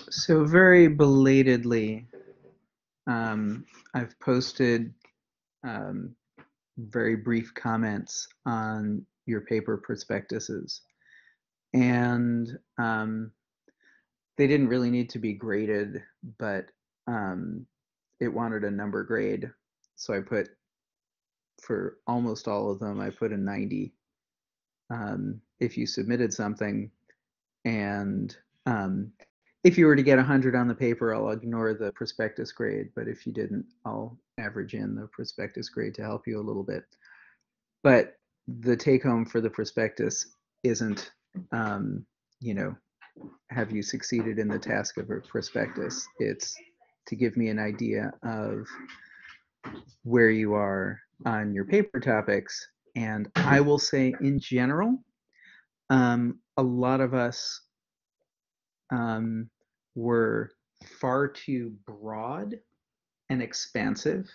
So very belatedly, I've posted um, very brief comments on your paper prospectuses, and they didn't really need to be graded, but um, it wanted a number grade, so I put for almost all of them, I put a 90. If you submitted something and if you were to get 100 on the paper, I'll ignore the prospectus grade, but if you didn't, I'll average in the prospectus grade to help you a little bit. But the take home for the prospectus isn't, um, you know, have you succeeded in the task of a prospectus? It's to give me an idea of where you are on your paper topics. And I will say, in general, a lot of us um, were far too broad and expansive.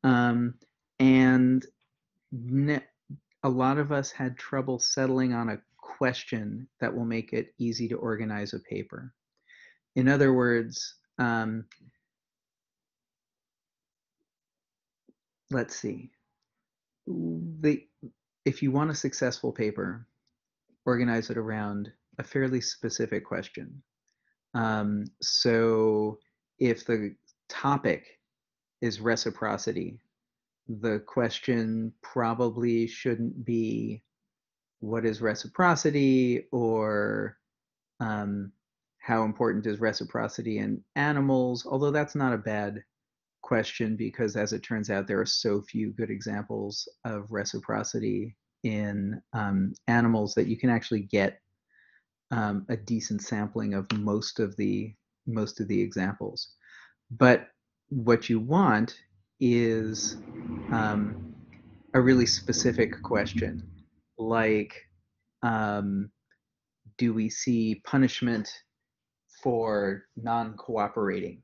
Um, and ne- a lot of us had trouble settling on a question that will make it easy to organize a paper. In other words, let's see, the, if you want a successful paper, organize it around a fairly specific question. So if the topic is reciprocity, the question probably shouldn't be what is reciprocity or um, how important is reciprocity in animals, although that's not a bad question because, as it turns out, there are so few good examples of reciprocity in animals that you can actually get a decent sampling of most of the examples. But what you want is um, a really specific question, like um, do we see punishment for non-cooperating?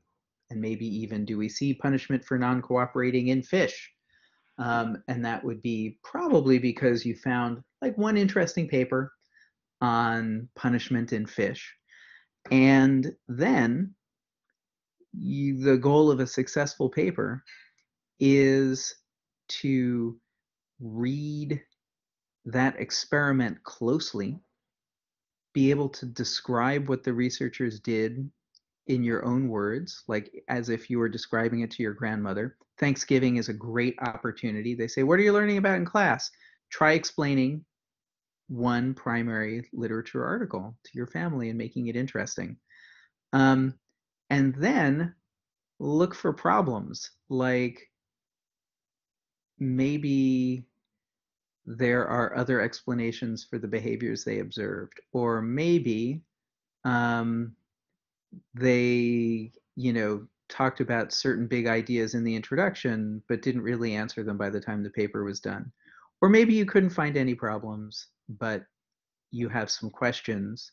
And maybe even do we see punishment for non-cooperating in fish? And that would be probably because you found like one interesting paper on punishment in fish. And then the goal of a successful paper is to read that experiment closely, be able to describe what the researchers did in your own words, like as if you were describing it to your grandmother. Thanksgiving is a great opportunity. They say, what are you learning about in class? Try explaining one primary literature article to your family and making it interesting. Um, and then look for problems like maybe there are other explanations for the behaviors they observed, or maybe um, they, talked about certain big ideas in the introduction, but didn't really answer them by the time the paper was done. Or maybe you couldn't find any problems, but you have some questions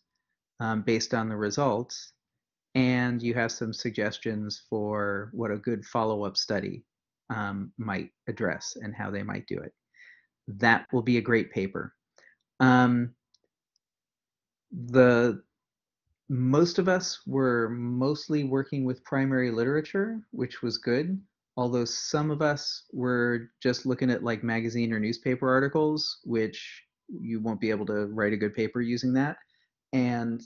based on the results, and you have some suggestions for what a good follow-up study might address and how they might do it. That will be a great paper. Um, the Most of us were mostly working with primary literature, which was good. Although some of us were just looking at like magazine or newspaper articles, which you won't be able to write a good paper using that. And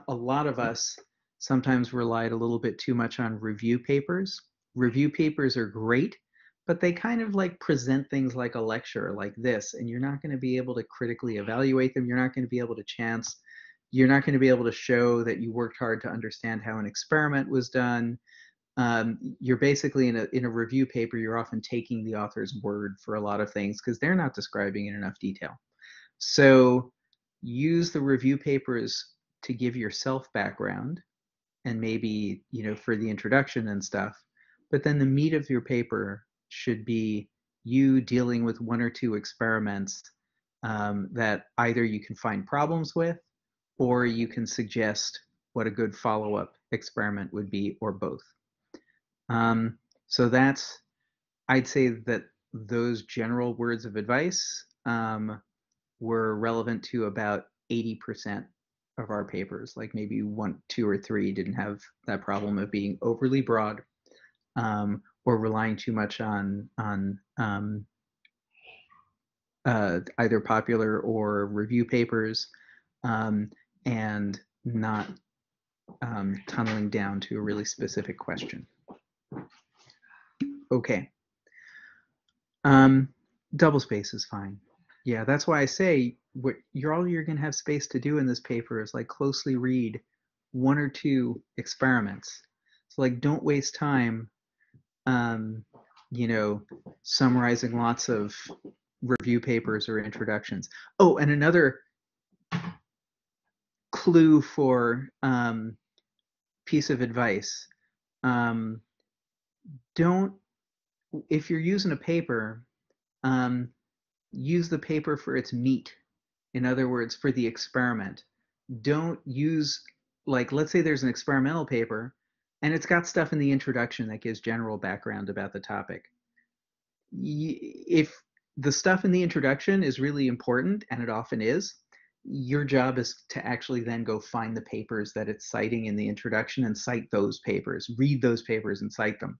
a lot of us sometimes relied a little bit too much on review papers. Review papers are great, but they kind of like present things like a lecture like this, and you're not going to be able to critically evaluate them. You're not going to be able to chance you're not going to be able to show that you worked hard to understand how an experiment was done. You're basically in a review paper, you're often taking the author's word for a lot of things because they're not describing in enough detail. So use the review papers to give yourself background and maybe, for the introduction and stuff. But then the meat of your paper should be you dealing with one or two experiments that either you can find problems with or you can suggest what a good follow-up experiment would be, or both. So I'd say that those general words of advice were relevant to about 80% of our papers. Like maybe 1, 2, or 3 didn't have that problem of being overly broad, or relying too much on either popular or review papers, and not tunneling down to a really specific question. Okay. Doublespace is fine. Yeah, that's why I say all you're going to have space to do in this paper is like closely read 1 or 2 experiments. So like don't waste time, um, you know, summarizing lots of review papers or introductions. Oh, and another clue for piece of advice. Um, don't, if you're using a paper, um, use the paper for its meat. In other words, for the experiment. Don't use, like, let's say there's an experimental paper and it's got stuff in the introduction that gives general background about the topic. If the stuff in the introduction is really important, and it often is, your job is to actually then go find the papers that it's citing in the introduction and cite those papers, read those papers and cite them.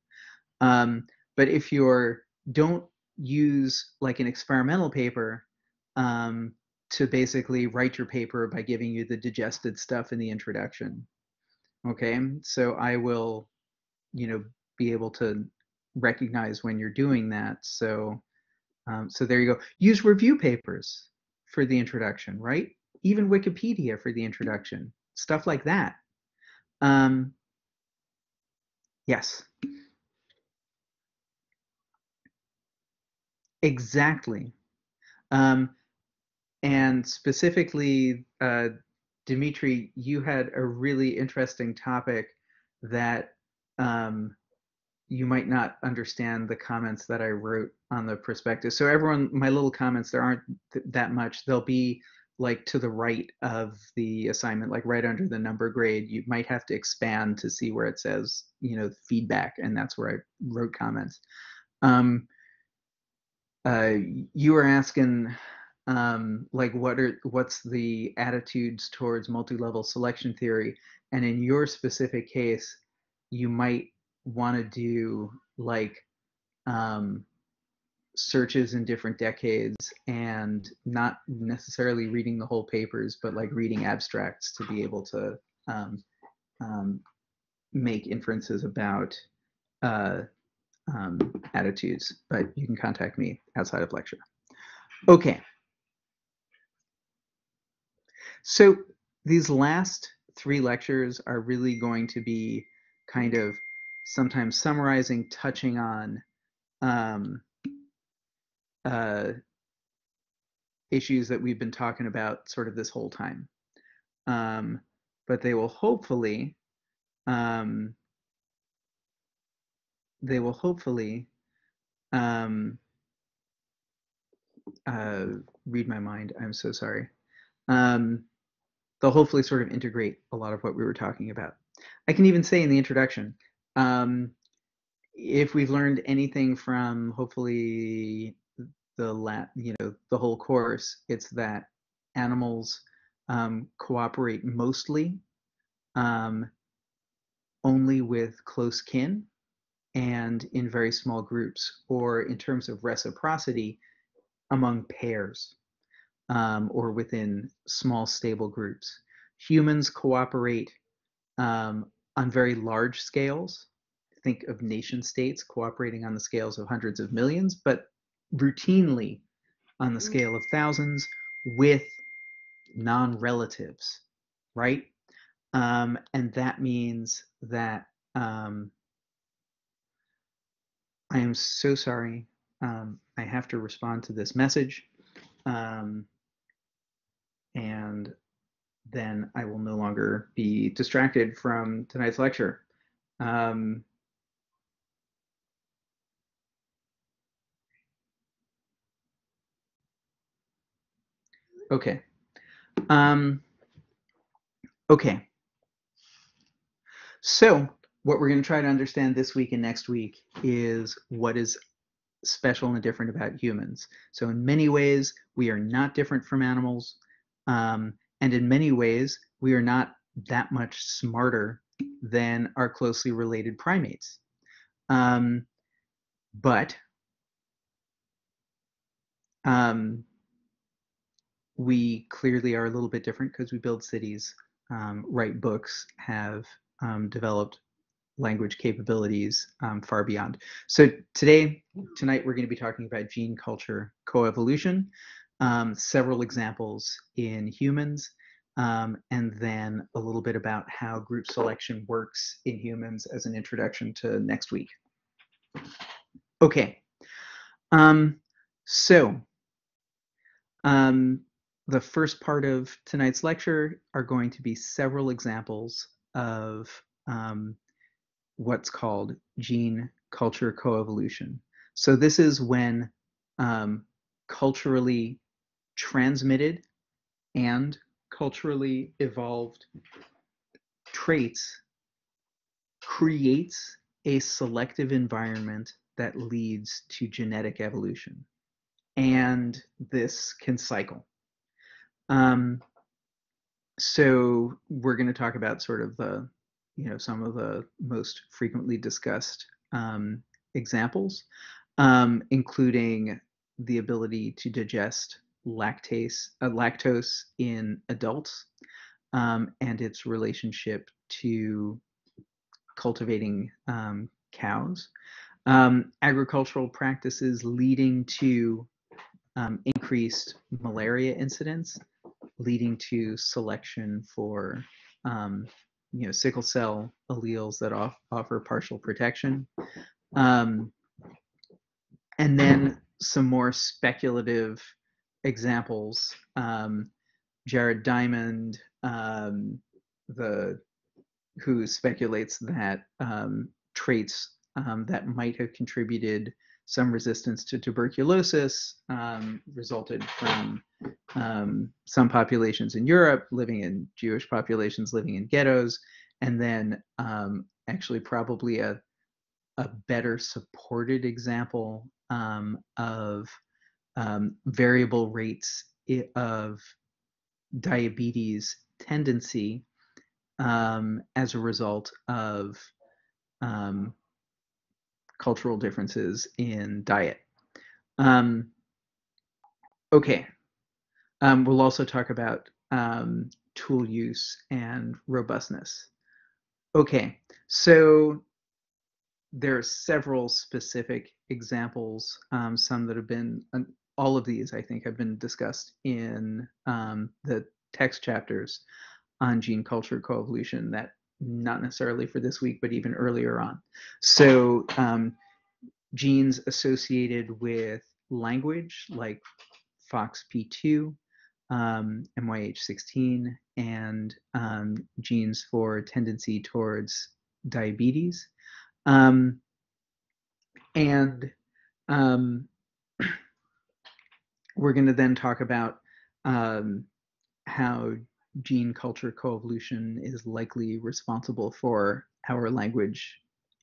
But if you're, don't use like an experimental paper to basically write your paper by giving you the digested stuff in the introduction. Okay, so I will, be able to recognize when you're doing that. So there you go. Use review papers for the introduction, right? Even Wikipedia for the introduction, stuff like that. Yes, exactly. Um, and specifically, Dimitri, you had a really interesting topic that um, you might not understand the comments that I wrote on the prospectus. So everyone, my little comments, there aren't that much. They'll be like to the right of the assignment, like right under the number grade. You might have to expand to see where it says, feedback, and that's where I wrote comments. Um, you were asking, like, what's the attitudes towards multi-level selection theory, and in your specific case, you might want to do like um, searches in different decades and not necessarily reading the whole papers, but like reading abstracts to be able to um, um, make inferences about uh, attitudes. But you can contact me outside of lecture. Okay. So these last 3 lectures are really going to be kind of sometimes summarizing, touching on um, uh, issues that we've been talking about sort of this whole time. But they will hopefully um, um, uh, read my mind. I'm so sorry. Um, they'll hopefully sort of integrate a lot of what we were talking about. I can even say in the introduction, if we've learned anything from hopefully the whole course, it's that animals cooperate mostly um, only with close kin and in very small groups, or in terms of reciprocity, among pairs, or within small stable groups. Humans cooperate on very large scales. Think of nation states cooperating on the scales of hundreds of millions, but routinely on the scale of thousands with non-relatives, right? And that means that I am so sorry. I have to respond to this message, and then I will no longer be distracted from tonight's lecture. Um, okay. Um, okay. So what we're going to try to understand this week and next week is what is special and different about humans. So in many ways, we are not different from animals. And in many ways, we are not that much smarter than our closely related primates. But we clearly are a little bit different because we build cities, write books, have developed language capabilities far beyond. So tonight, we're going to be talking about gene culture coevolution, several examples in humans, and then a little bit about how group selection works in humans as an introduction to next week. Okay, so the first part of tonight's lecture are going to be several examples of what's called gene culture coevolution. So this is when culturally transmitted and culturally evolved traits creates a selective environment that leads to genetic evolution. And this can cycle. So we're going to talk about sort of the, some of the most frequently discussed examples, including the ability to digest lactose in adults, and its relationship to cultivating cows, agricultural practices leading to increased malaria incidence, leading to selection for sickle cell alleles that offer partial protection. And then some more speculative examples. Jared Diamond, who speculates that traits that might have contributed some resistance to tuberculosis resulted from some populations in Europe living in Jewish populations living in ghettos, and then actually probably a better supported example of variable rates of diabetes tendency as a result of cultural differences in diet. Okay, we'll also talk about tool use and robustness. Okay, so there are several specific examples, some that have been, all of these I think have been discussed in the text chapters on gene culture coevolution, that not necessarily for this week, but even earlier on. So genes associated with language like FOXP2, MYH16, and genes for tendency towards diabetes. And we're going to then talk about how gene culture coevolution is likely responsible for our language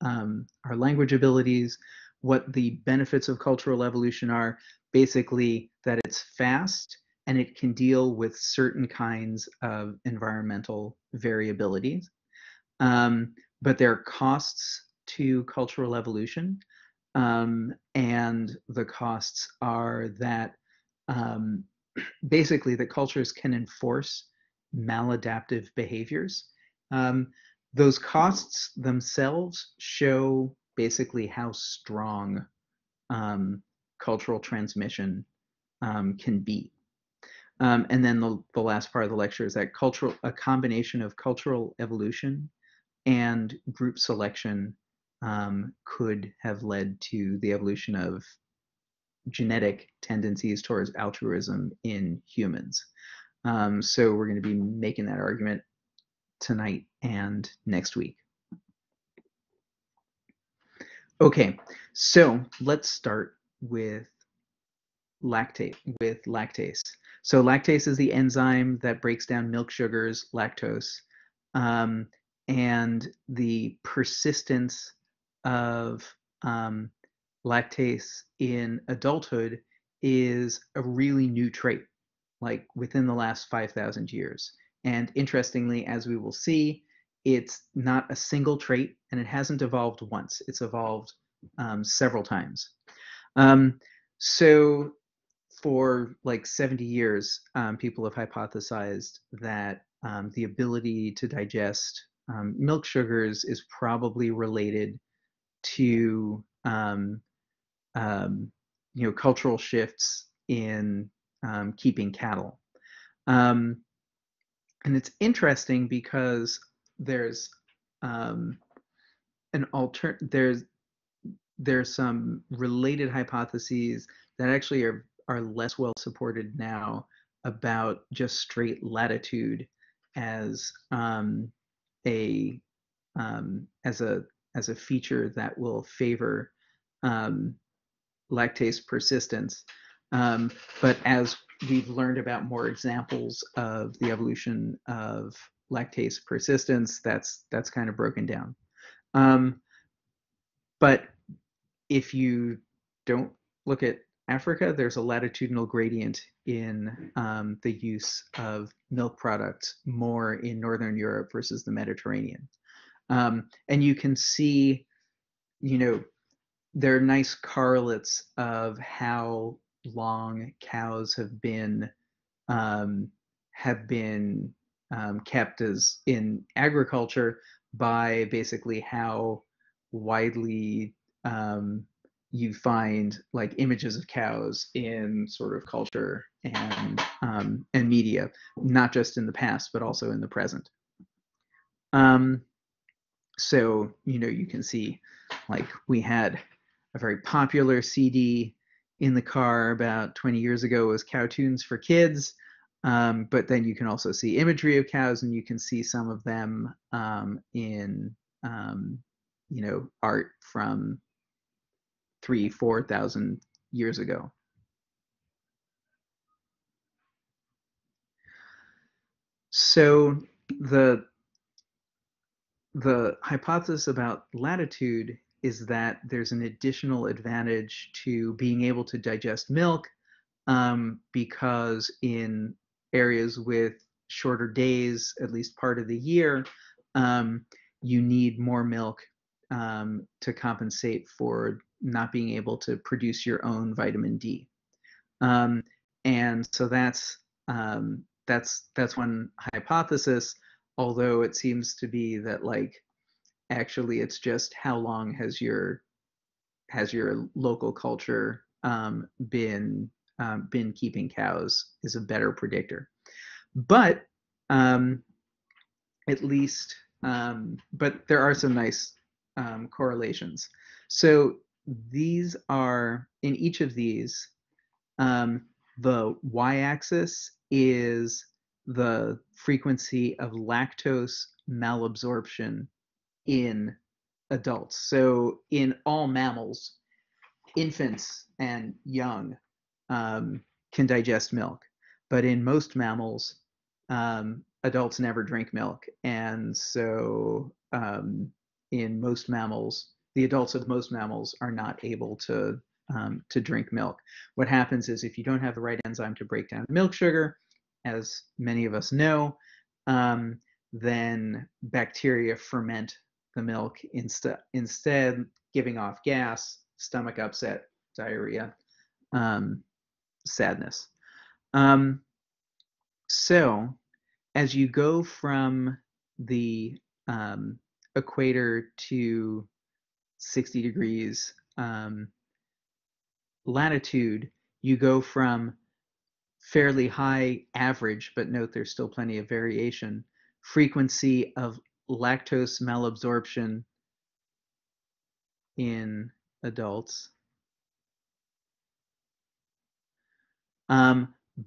abilities, what the benefits of cultural evolution are, basically that it's fast and it can deal with certain kinds of environmental variabilities. But there are costs to cultural evolution, and the costs are that basically the cultures can enforce maladaptive behaviors. Those costs themselves show basically how strong cultural transmission can be. And then the last part of the lecture is that a combination of cultural evolution and group selection could have led to the evolution of genetic tendencies towards altruism in humans. So we're going to be making that argument tonight and next week. Okay, so let's start with lactase. So lactase is the enzyme that breaks down milk sugars, lactose, and the persistence of lactase in adulthood is a really new trait. like within the last 5,000 years. And interestingly, as we will see, it's not a single trait, and it hasn't evolved once. It's evolved several times. Um, so for like 70 years, people have hypothesized that the ability to digest milk sugars is probably related to um, cultural shifts in keeping cattle. Um, and it's interesting because there's um, there's some related hypotheses that actually are less well supported now about just straight latitude as a as a feature that will favor um, lactase persistence. Um, but as we've learned about more examples of the evolution of lactase persistence, that's kind of broken down. Um, but if you don't look at Africa, there's a latitudinal gradient in the use of milk products more in Northern Europe versus the Mediterranean. And you can see, you know, there are nice correlates of how long cows um, have been kept as in agriculture by basically how widely um, you find like images of cows in sort of culture and media, not just in the past but also in the present. Um, so you can see like we had a very popular CD in the car about 20 years ago was Cow Tunes for Kids. But then you can also see imagery of cows, and you can see some of them in art from 3,000-4,000 years ago. So the the hypothesis about latitude is that there's an additional advantage to being able to digest milk because in areas with shorter days, at least part of the year, um, you need more milk to compensate for not being able to produce your own vitamin D. Um, and so that's one hypothesis, although it seems to be that like actually it's just how long has your local culture been keeping cows is a better predictor. But um, at least, but there are some nice correlations. So these are in each of these. The y-axis is the frequency of lactose malabsorption in adults. So in all mammals, infants and young can digest milk, but in most mammals, adults never drink milk, and so in most mammals, the adults of most mammals are not able to drink milk. What happens is if you don't have the right enzyme to break down milk sugar, as many of us know, then bacteria ferment the milk instead giving off gas, stomach upset, diarrhea, um, sadness. Um, so as you go from the equator to 60 degrees latitude, you go from fairly high average, but note there's still plenty of variation, frequency of lactose malabsorption in adults.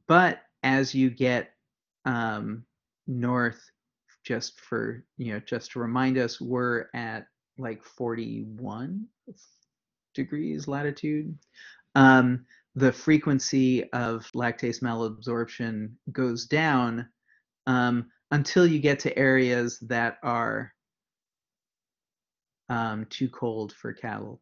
But as you get north, just to remind us, we're at like 41 degrees latitude. The frequency of lactase malabsorption goes down until you get to areas that are too cold for cattle.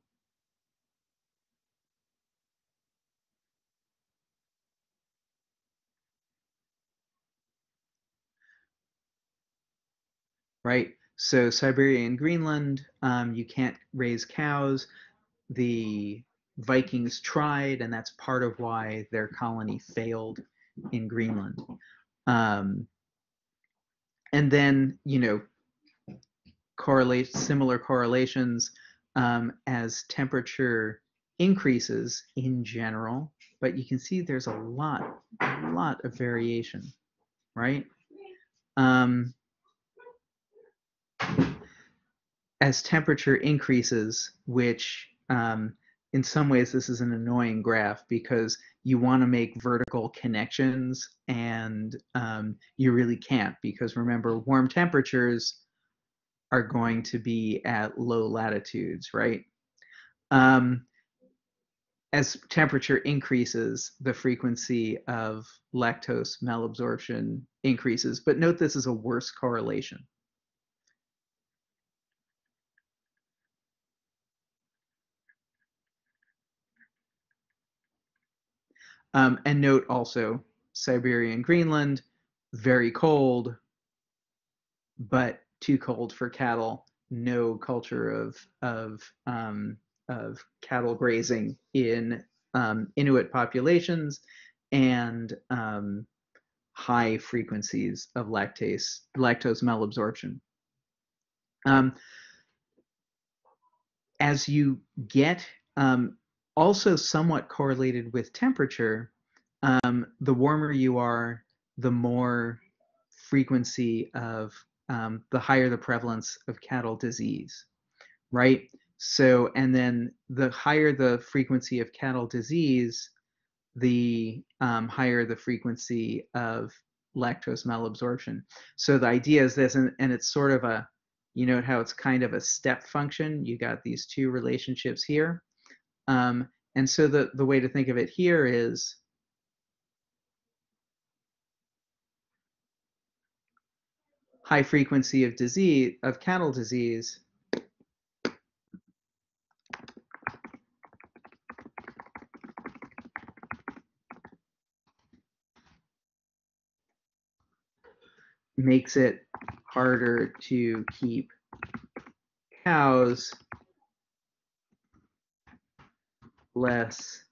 right? So Siberia and Greenland, you can't raise cows. The Vikings tried, and that's part of why their colony failed in Greenland. Um, and then, similar correlations as temperature increases in general, but you can see there's a lot of variation, right? Um, as temperature increases, which in some ways this is an annoying graph because you want to make vertical connections and you really can't, because remember, warm temperatures are going to be at low latitudes, right? Um, as temperature increases, the frequency of lactose malabsorption increases. But note this is a worse correlation. And note also Siberia and Greenland, very cold, but too cold for cattle. No culture of cattle grazing in Inuit populations, and high frequencies of lactose malabsorption. Um, as you get also somewhat correlated with temperature, the warmer you are, the more frequency of the higher the prevalence of cattle disease, right? So, and then the higher the frequency of cattle disease, the higher the frequency of lactose malabsorption. So the idea is this, and it's sort of a, how it's kind of a step function. You got these two relationships here. And so the way to think of it here is high frequency of disease, of cattle disease, makes it harder to keep cows, less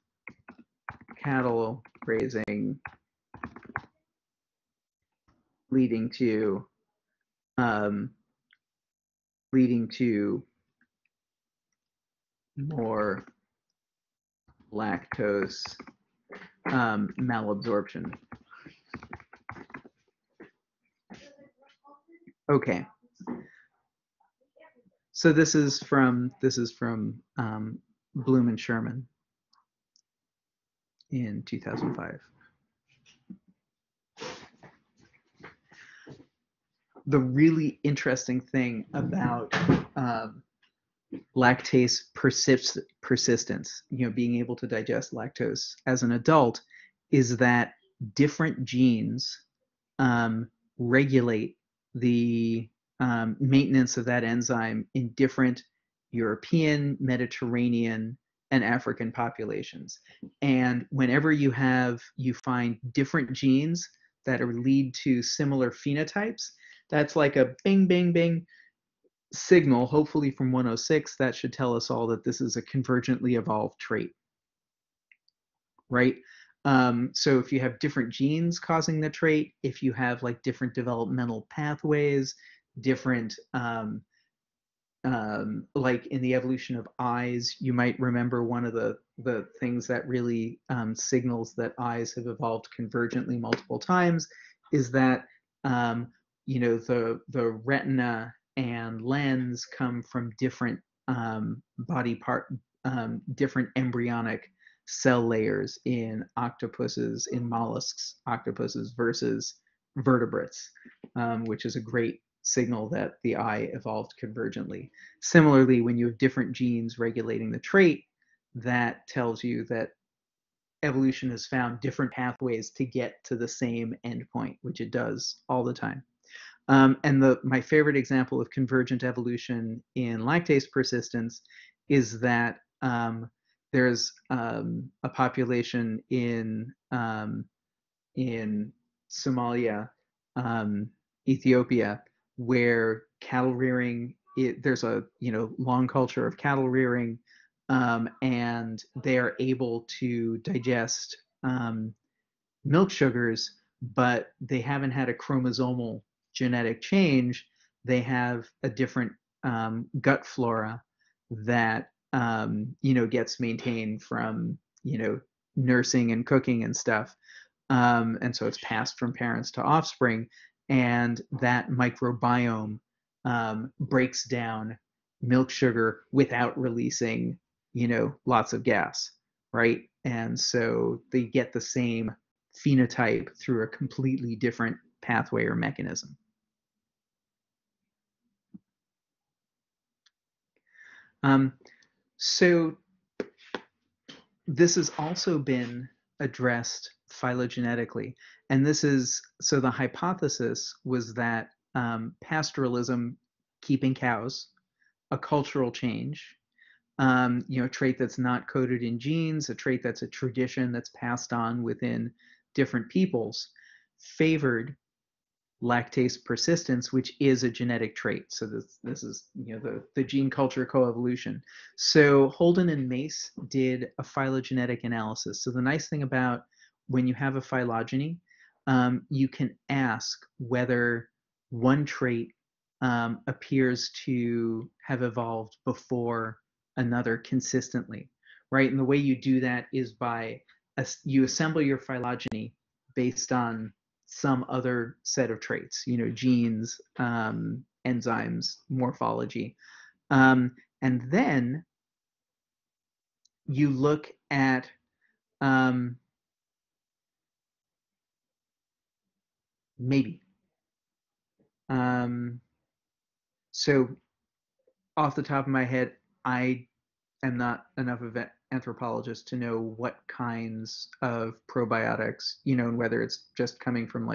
cattle grazing, leading to um, leading to more lactose malabsorption. Okay, so this is from Bloom and Sherman in 2005. The really interesting thing about lactase persistence, being able to digest lactose as an adult, is that different genes um, regulate the maintenance of that enzyme in different European, Mediterranean, and African populations. And whenever you find different genes that lead to similar phenotypes, that's like a bing, bing, bing signal, hopefully from 106, that should tell us all that this is a convergently evolved trait, right? So if you have different genes causing the trait, if you have like different developmental pathways, different like in the evolution of eyes, you might remember one of the things that really signals that eyes have evolved convergently multiple times is that the retina and lens come from different body part, different embryonic cell layers in octopuses, in mollusks, octopuses versus vertebrates, which is a great signal that the eye evolved convergently. Similarly, when you have different genes regulating the trait, that tells you that evolution has found different pathways to get to the same endpoint, which it does all the time. And my favorite example of convergent evolution in lactase persistence is that there's a population in Somalia, Ethiopia, where cattle rearing, there's a long culture of cattle rearing, and they are able to digest milk sugars, but they haven't had a chromosomal genetic change. They have a different gut flora that gets maintained from nursing and cooking and stuff, and so it's passed from parents to offspring, and that microbiome breaks down milk sugar without releasing lots of gas, right? And so they get the same phenotype through a completely different pathway or mechanism. Um, so this has also been addressed phylogenetically. And this is, so the hypothesis was that pastoralism, keeping cows, a cultural change, a trait that's not coded in genes, a trait that's a tradition that's passed on within different peoples, favored lactase persistence, which is a genetic trait. So this is the gene culture coevolution. So Holden and Mace did a phylogenetic analysis. So the nice thing about when you have a phylogeny, you can ask whether one trait appears to have evolved before another consistently, right? And the way you do that is by you assemble your phylogeny based on some other set of traits, genes, enzymes, morphology. And then you look at maybe. So off the top of my head, I am not enough of an anthropologist to know what kinds of probiotics, and whether it's just coming from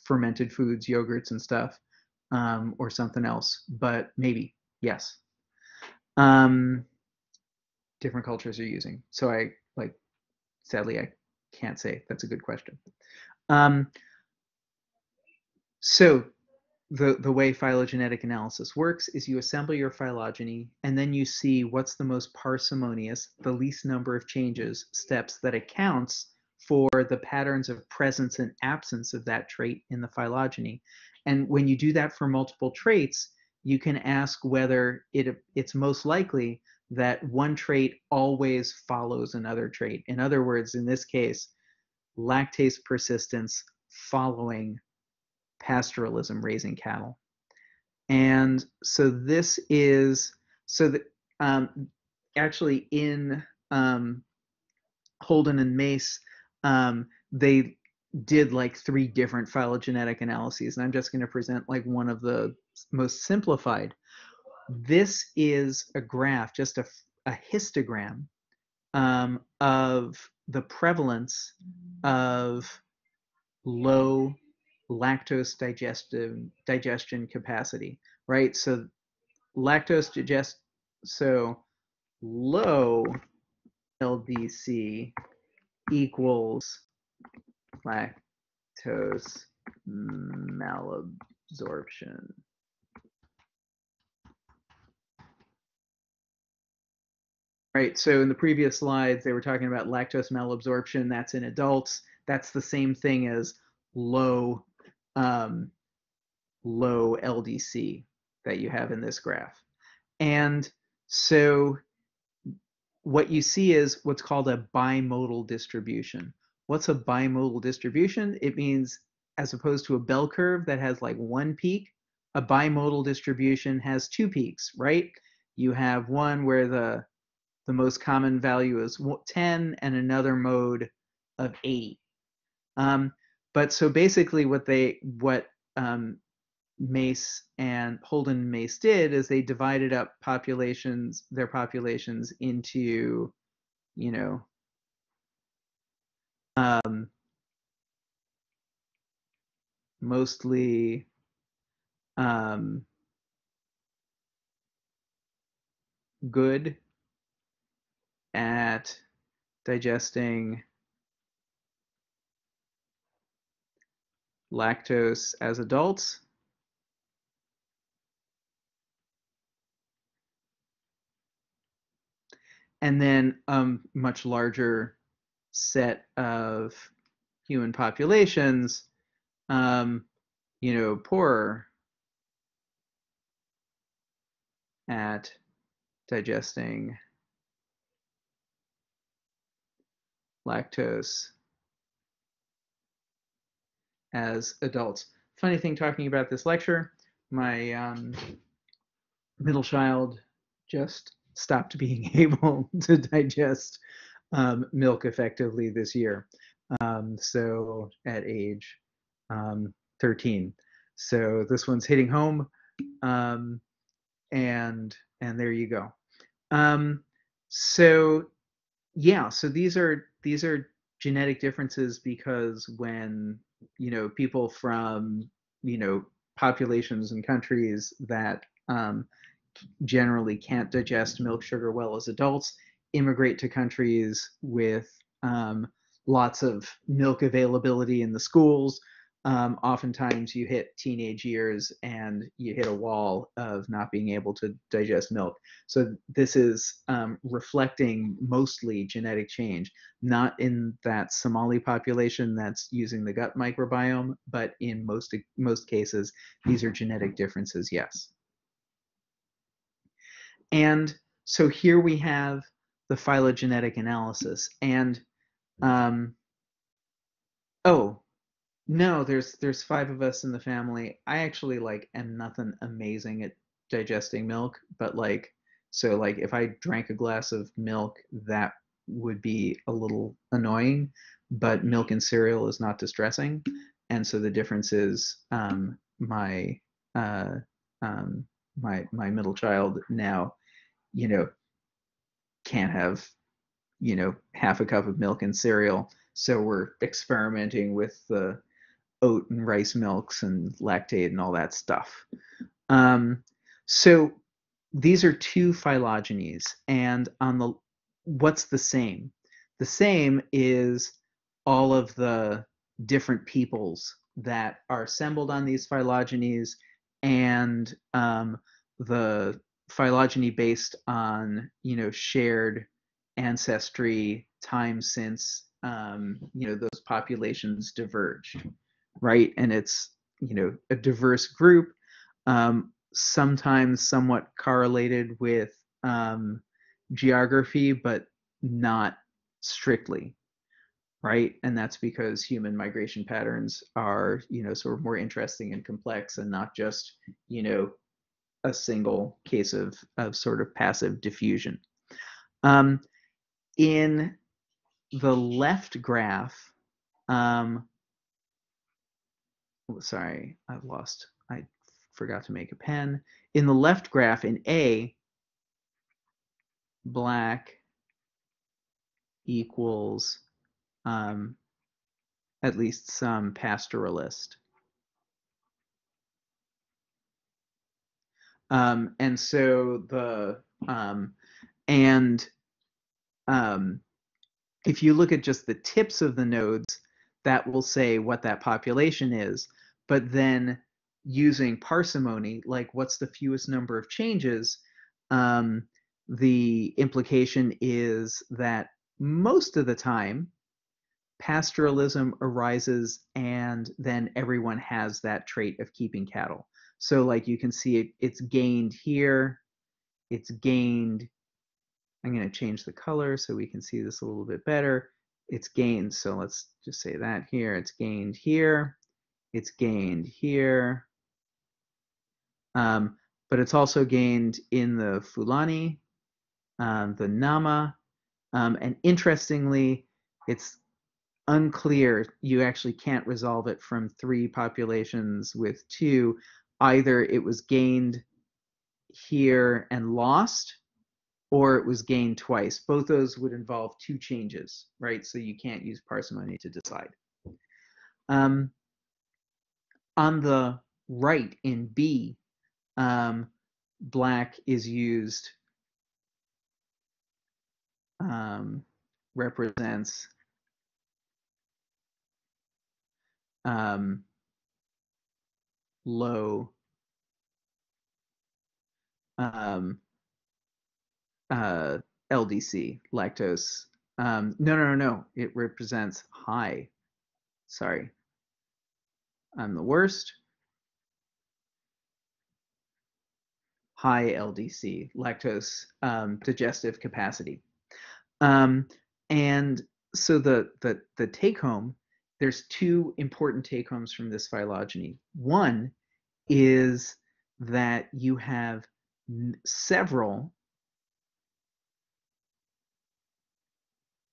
fermented foods, yogurts and stuff, or something else, but maybe, yes. Um, Different cultures are using. So sadly, I can't say. That's a good question. Um, so the way phylogenetic analysis works is you assemble your phylogeny and then you see what's the most parsimonious, the least number of changes, steps that accounts for the patterns of presence and absence of that trait in the phylogeny. And when you do that for multiple traits, you can ask whether it's most likely that one trait always follows another trait. In other words, in this case, lactase persistence following pastoralism, raising cattle. And so this is, so that actually in Holden and Mace, they did like 3 different phylogenetic analyses, and I'm just going to present like one of the most simplified. This is a graph, just a histogram of the prevalence of low lactose digestion capacity, right? So lactose digest, so low LDC equals lactose malabsorption. Right, so in the previous slides, they were talking about lactose malabsorption. That's in adults. That's the same thing as low, low LDC that you have in this graph. And so what you see is what's called a bimodal distribution. What's a bimodal distribution? It means, as opposed to a bell curve that has like one peak, a bimodal distribution has 2 peaks, right? You have one where the most common value is 10 and another mode of 80. But so basically what Mace and Holden and Mace did is they divided up their populations into, you know, mostly good at digesting lactose as adults, and then much larger set of human populations, um, poorer at digesting lactose as adults. Funny thing talking about this lecture, my middle child just stopped being able to digest milk effectively this year. So at age 13. So this one's hitting home, um, and there you go. Um, so yeah, so these are genetic differences because when people from you know populations and countries that generally can't digest milk sugar well as adults immigrate to countries with lots of milk availability in the schools. Oftentimes you hit teenage years and you hit a wall of not being able to digest milk. So this is reflecting mostly genetic change, not in that Somali population that's using the gut microbiome, but in most cases, these are genetic differences, yes. And so here we have the phylogenetic analysis. And um, oh, no, there's five of us in the family. I actually like am nothing amazing at digesting milk, but like so like if I drank a glass of milk, that would be a little annoying, but milk and cereal is not distressing. And so the difference is uh, um, my middle child now, you know, can't have, half a cup of milk and cereal. So we're experimenting with the oat and rice milks and lactate and all that stuff. Um, so these are two phylogenies, and on the what's the same? The same is all of the different peoples that are assembled on these phylogenies, and the phylogeny based on shared ancestry time since those populations diverged, right? And it's a diverse group, sometimes somewhat correlated with geography, but not strictly, right? And that's because human migration patterns are, sort of more interesting and complex and not just, a single case of sort of passive diffusion. Um, in the left graph, um, sorry, I forgot to make a pen. In the left graph in A, black equals um, at least some pastoralist. And so um, and um, if you look at just the tips of the nodes, that will say what that population is. But then using parsimony, like what's the fewest number of changes, um, the implication is that most of the time, pastoralism arises and then everyone has that trait of keeping cattle. So like you can see it's gained here, it's gained, I'm going to change the color so we can see this a little bit better. It's gained, so let's just say that here, it's gained here, it's gained here, but it's also gained in the Fulani, the Nama, and interestingly, it's unclear. You actually can't resolve it from three populations with two. Either it was gained here and lost, or it was gained twice. Both those would involve two changes, right? So you can't use parsimony to decide. Um, on the right in B, black is used, represents um, low um, LDC, lactose. No. It represents high. Sorry, I'm the worst. High LDC, lactose digestive capacity. Um, and so the take home, there's two important take homes from this phylogeny. One is that you have several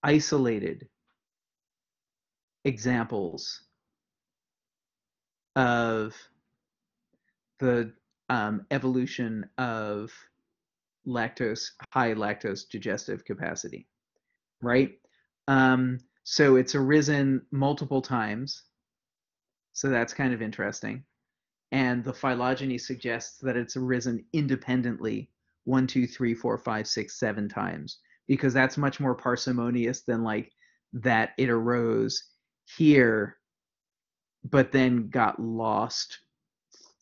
isolated examples of the evolution of high lactose digestive capacity, right? So it's arisen multiple times, so that's kind of interesting. And the phylogeny suggests that it's arisen independently 1, 2, 3, 4, 5, 6, 7 times, because that's much more parsimonious than like that it arose here but then got lost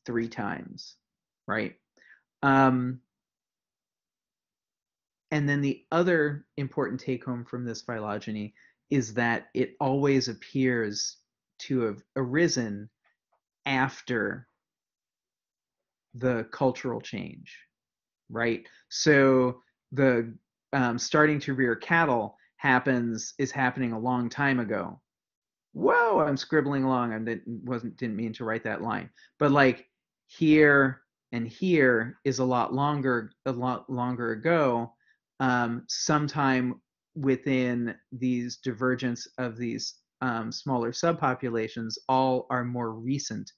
3 times, right? Um, and then the other important take home from this phylogeny is that it always appears to have arisen after the cultural change, right? So the starting to rear cattle is happening a long time ago. Whoa, I'm scribbling along. I didn't mean to write that line, but like here and here is a lot longer ago. Sometime within these divergence of these smaller subpopulations, all are more recent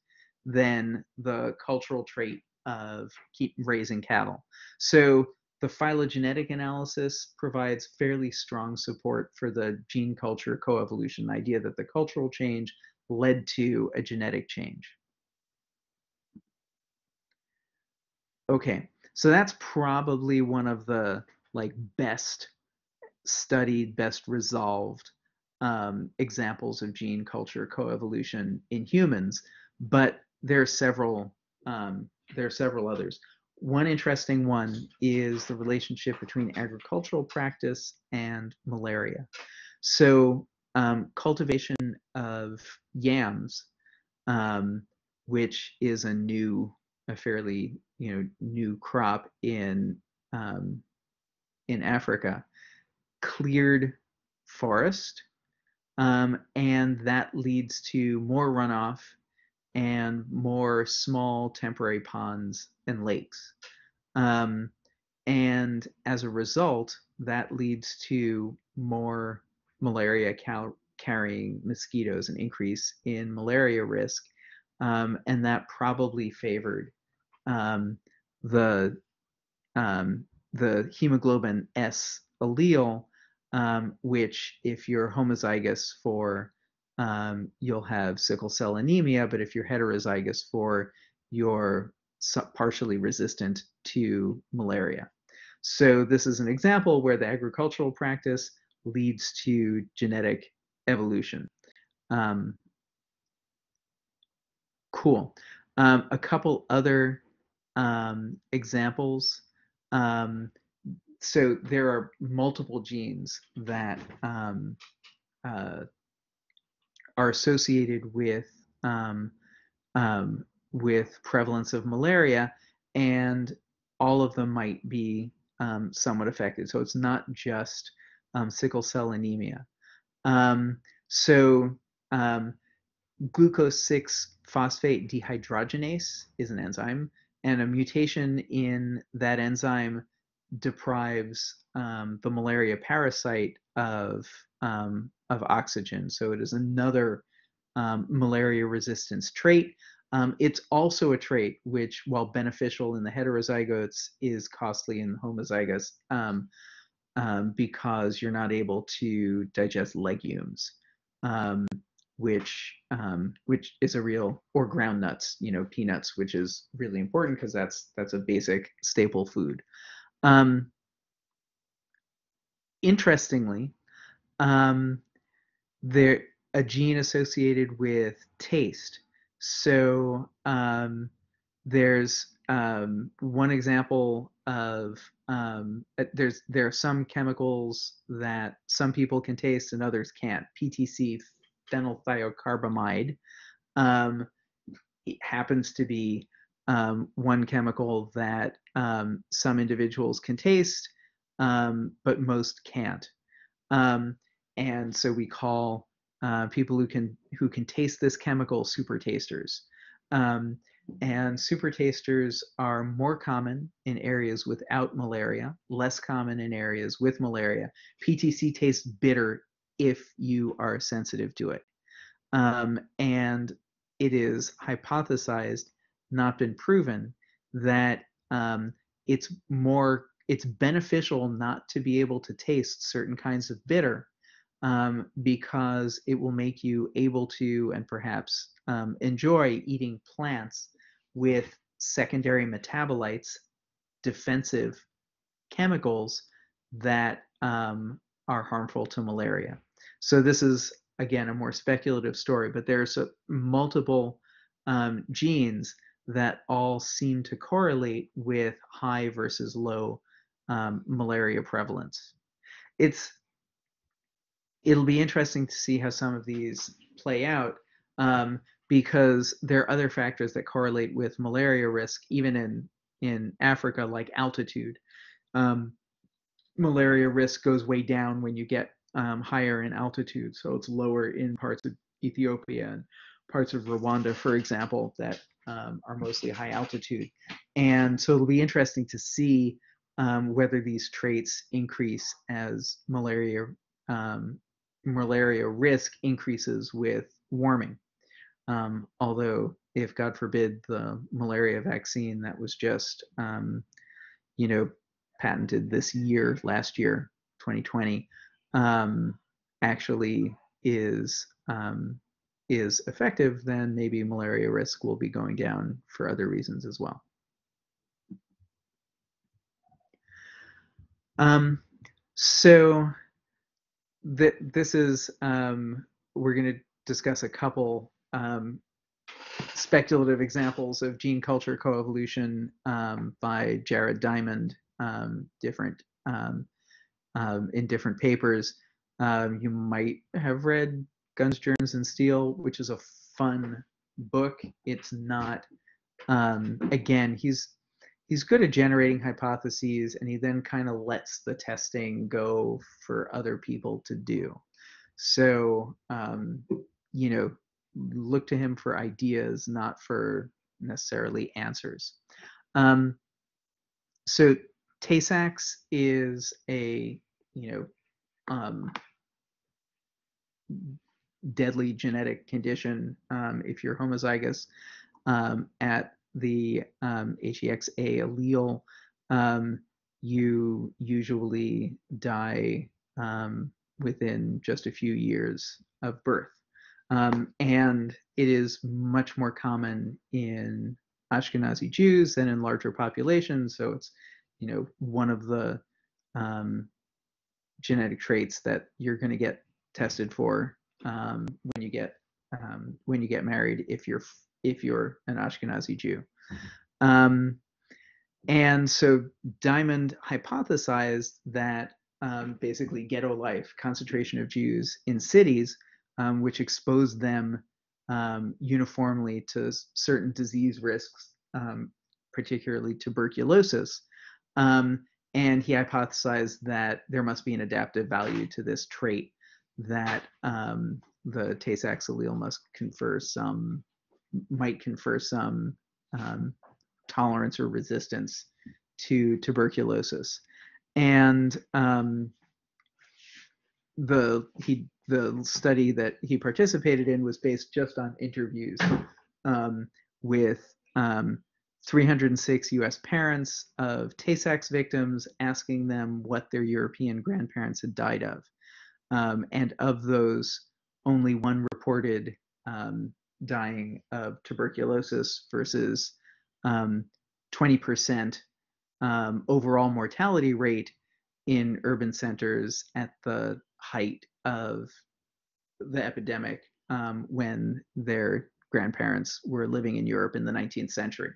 than the cultural trait of keep raising cattle. So the phylogenetic analysis provides fairly strong support for the gene culture coevolution idea that the cultural change led to a genetic change. Okay, so that's probably one of the like best studied, best resolved examples of gene culture coevolution in humans, but there are several others. One interesting one is the relationship between agricultural practice and malaria. So cultivation of yams, um, which is a fairly new crop in Africa, cleared forest, and that leads to more runoff and more small temporary ponds and lakes. Um, and as a result, that leads to more malaria carrying mosquitoes, an increase in malaria risk. And that probably favored um, the um, the hemoglobin S allele, which if you're homozygous for, you'll have sickle cell anemia, but if you're heterozygous for, you're partially resistant to malaria. So this is an example where the agricultural practice leads to genetic evolution. Um, cool. A couple other examples. Um, so there are multiple genes that uh, are associated um, with prevalence of malaria, and all of them might be somewhat affected. So it's not just sickle cell anemia. Um, so um, glucose 6 phosphate dehydrogenase is an enzyme, and a mutation in that enzyme deprives the malaria parasite of oxygen. So it is another malaria resistance trait. It's also a trait which, while beneficial in the heterozygotes, is costly in the homozygous because you're not able to digest legumes, um, which is a real, or ground nuts, peanuts, which is really important because that's a basic staple food. Um, Interestingly, um, there a gene associated with taste. So there's one example of there are some chemicals that some people can taste and others can't. PTC, phenylthiocarbamide, um, it happens to be one chemical that some individuals can taste, but most can't. Um, and so we call people who can taste this chemical super tasters. Um, and super tasters are more common in areas without malaria, less common in areas with malaria. PTC tastes bitter if you are sensitive to it. And it is hypothesized, not been proven, that it's beneficial not to be able to taste certain kinds of bitter, because it will make you able to and perhaps enjoy eating plants with secondary metabolites, defensive chemicals that are harmful to malaria. So this is again a more speculative story, but there's multiple genes that all seem to correlate with high versus low malaria prevalence. It's It'll be interesting to see how some of these play out, because there are other factors that correlate with malaria risk, even in Africa, like altitude. Um, Malaria risk goes way down when you get higher in altitude. So it's lower in parts of Ethiopia and parts of Rwanda, for example, that are mostly high altitude. And so it'll be interesting to see whether these traits increase as malaria risk increases with warming. Although, if God forbid the malaria vaccine that was just you know, patented last year, 2020, um, actually is effective, then maybe malaria risk will be going down for other reasons as well. Um, so this is we're going to discuss a couple speculative examples of gene culture coevolution by Jared Diamond, different in different papers. You might have read Guns, Germs, and Steel, which is a fun book. It's not, again, he's good at generating hypotheses, and he then kind of lets the testing go for other people to do. So, you know, look to him for ideas, not for necessarily answers. Um, so Tay-Sachs is a, you know, um, deadly genetic condition if you're homozygous at the HEXA allele. You usually die within just a few years of birth. And it is much more common in Ashkenazi Jews than in larger populations. So it's, you know, one of the genetic traits that you're going to get tested for when you get married if you're an Ashkenazi Jew. Um, and so Diamond hypothesized that basically ghetto life, concentration of Jews in cities, which exposed them uniformly to certain disease risks, particularly tuberculosis. Um, and he hypothesized that there must be an adaptive value to this trait, that the Tay-Sachs allele might confer some tolerance or resistance to tuberculosis. And the study that he participated in was based just on interviews with 306 US parents of Tay-Sachs victims, asking them what their European grandparents had died of. And of those, only one reported dying of tuberculosis versus 20% overall mortality rate in urban centers at the height of the epidemic, when their grandparents were living in Europe in the 19th century.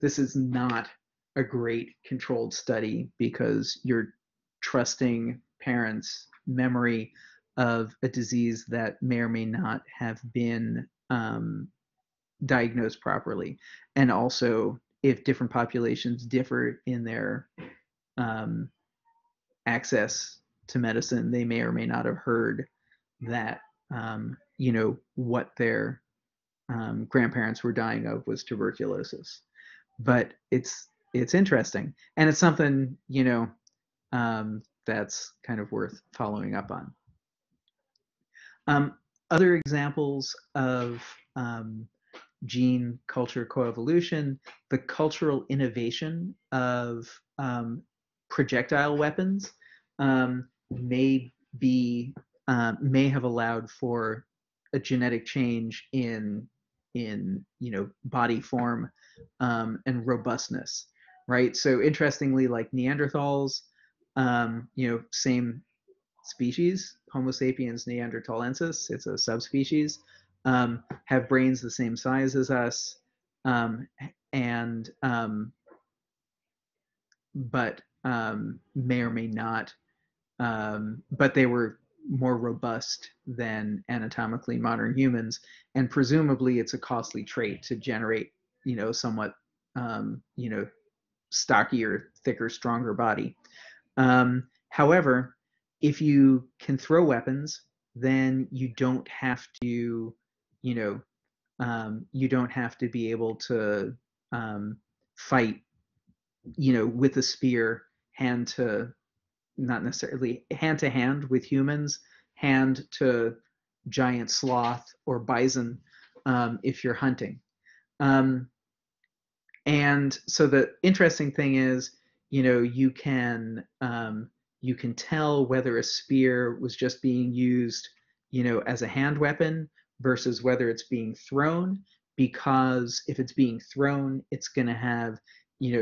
this is not a great controlled study because you're trusting parents' memory of a disease that may or may not have been diagnosed properly. And also, if different populations differ in their um, access to medicine, they may or may not have heard that, what their grandparents were dying of was tuberculosis. But it's interesting, and it's something that's kind of worth following up on. Um, Other examples of gene culture coevolution, the cultural innovation of projectile weapons may be may have allowed for a genetic change in body form and robustness, right? So interestingly, like Neanderthals, same species, Homo sapiens neanderthalensis, it's a subspecies, have brains the same size as us, um, and but may or may not, but they were more robust than anatomically modern humans, and presumably it's a costly trait to generate, somewhat, stockier, thicker, stronger body. However, if you can throw weapons, then you know, you don't have to be able to fight, with a spear, hand to not necessarily hand to hand with humans, hand to giant sloth or bison if you're hunting. Um, and so the interesting thing is, you can tell whether a spear was just being used, as a hand weapon versus whether it's being thrown, because if it's being thrown, it's going to have,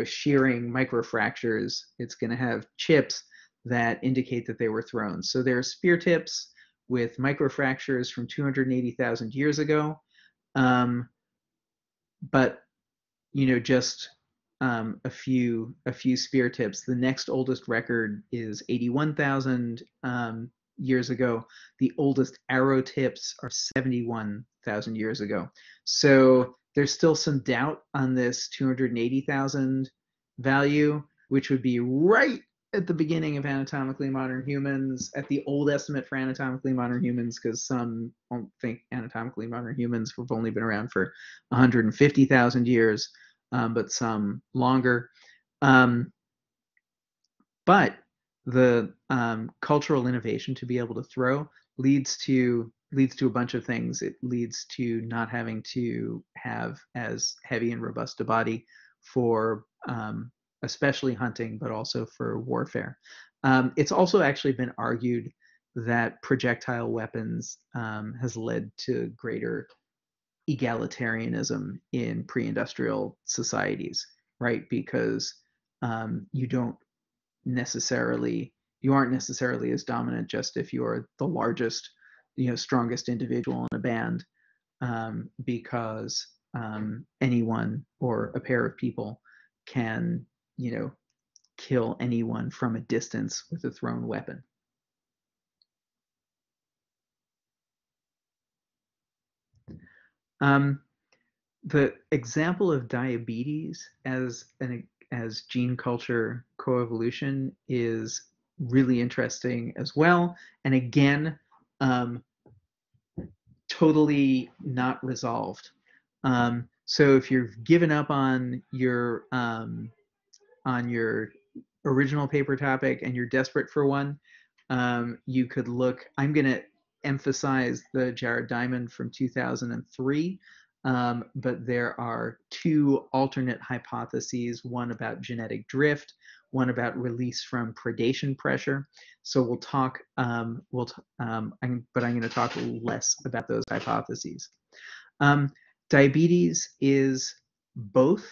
shearing microfractures. It's going to have chips that indicate that they were thrown. So there are spear tips with microfractures from 280,000 years ago. But just a few spear tips. The next oldest record is 81,000 years ago. The oldest arrow tips are 71,000 years ago. So there's still some doubt on this 280,000 value, which would be right at the beginning of anatomically modern humans, at the old estimate for anatomically modern humans, because some don't think anatomically modern humans have only been around for 150,000 years, but some longer. Um, but the cultural innovation to be able to throw leads to a bunch of things. It leads to not having to have as heavy and robust a body for especially hunting, but also for warfare. It's also actually been argued that projectile weapons has led to greater egalitarianism in pre-industrial societies, right? Because you don't necessarily you aren't necessarily as dominant just if you're the largest, strongest individual in a band, because anyone or a pair of people can, kill anyone from a distance with a thrown weapon. Um, the example of diabetes as gene culture coevolution is really interesting as well. And again, um, totally not resolved. So if you've given up on your original paper topic and you're desperate for one, you could look. I'm going to emphasize the Jared Diamond from 2003, but there are two alternate hypotheses, one about genetic drift, one about release from predation pressure. So we'll talk, but I'm going to talk less about those hypotheses. Um, Diabetes is both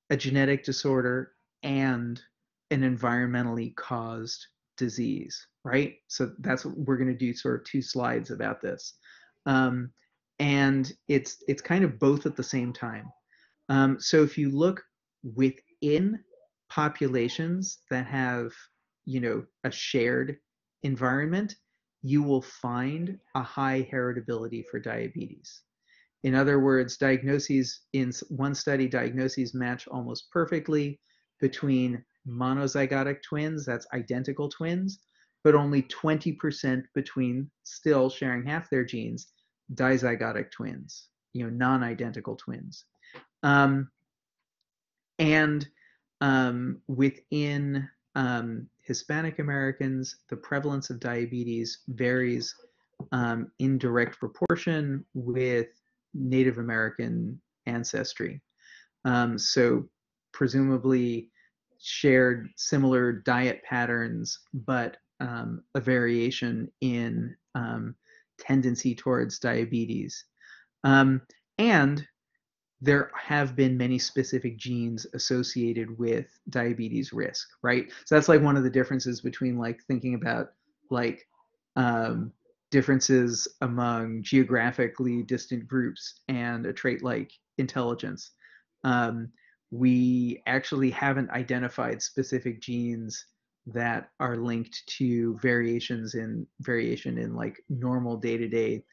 a genetic disorder and an environmentally caused disease, right? So that's what we're going to do, sort of two slides about this. And it's kind of both at the same time. So if you look within populations that have, a shared environment, you will find a high heritability for diabetes. In other words, diagnoses in one study, diagnoses match almost perfectly between monozygotic twins, that's identical twins, but only 20% between, still sharing half their genes, dizygotic twins, non-identical twins. Um, and within Hispanic Americans, the prevalence of diabetes varies in direct proportion with Native American ancestry. So presumably shared similar diet patterns, but a variation in tendency towards diabetes. Um, and there have been many specific genes associated with diabetes risk, right? So that's like one of the differences between like thinking about like um, differences among geographically distant groups and a trait like intelligence. Um, we actually haven't identified specific genes that are linked to variation in like normal day-to-day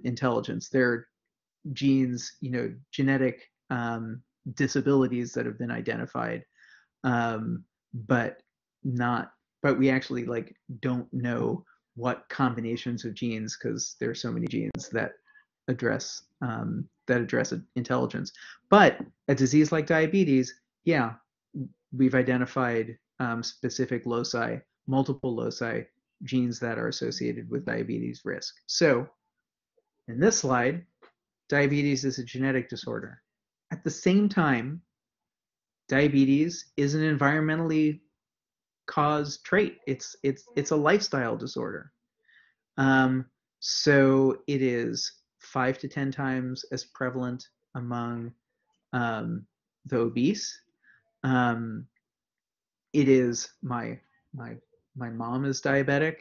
intelligence. There genes, genetic disabilities that have been identified, um, but not, but we actually like don't know what combinations of genes because there are so many genes that address intelligence. But a disease like diabetes, yeah, we've identified specific loci, multiple loci, genes that are associated with diabetes risk. So in this slide, diabetes is a genetic disorder. At the same time, diabetes is an environmentally caused trait. It's a lifestyle disorder. Um, so it is 5 to 10 times as prevalent among um, the obese. Um, it is my my mom is diabetic,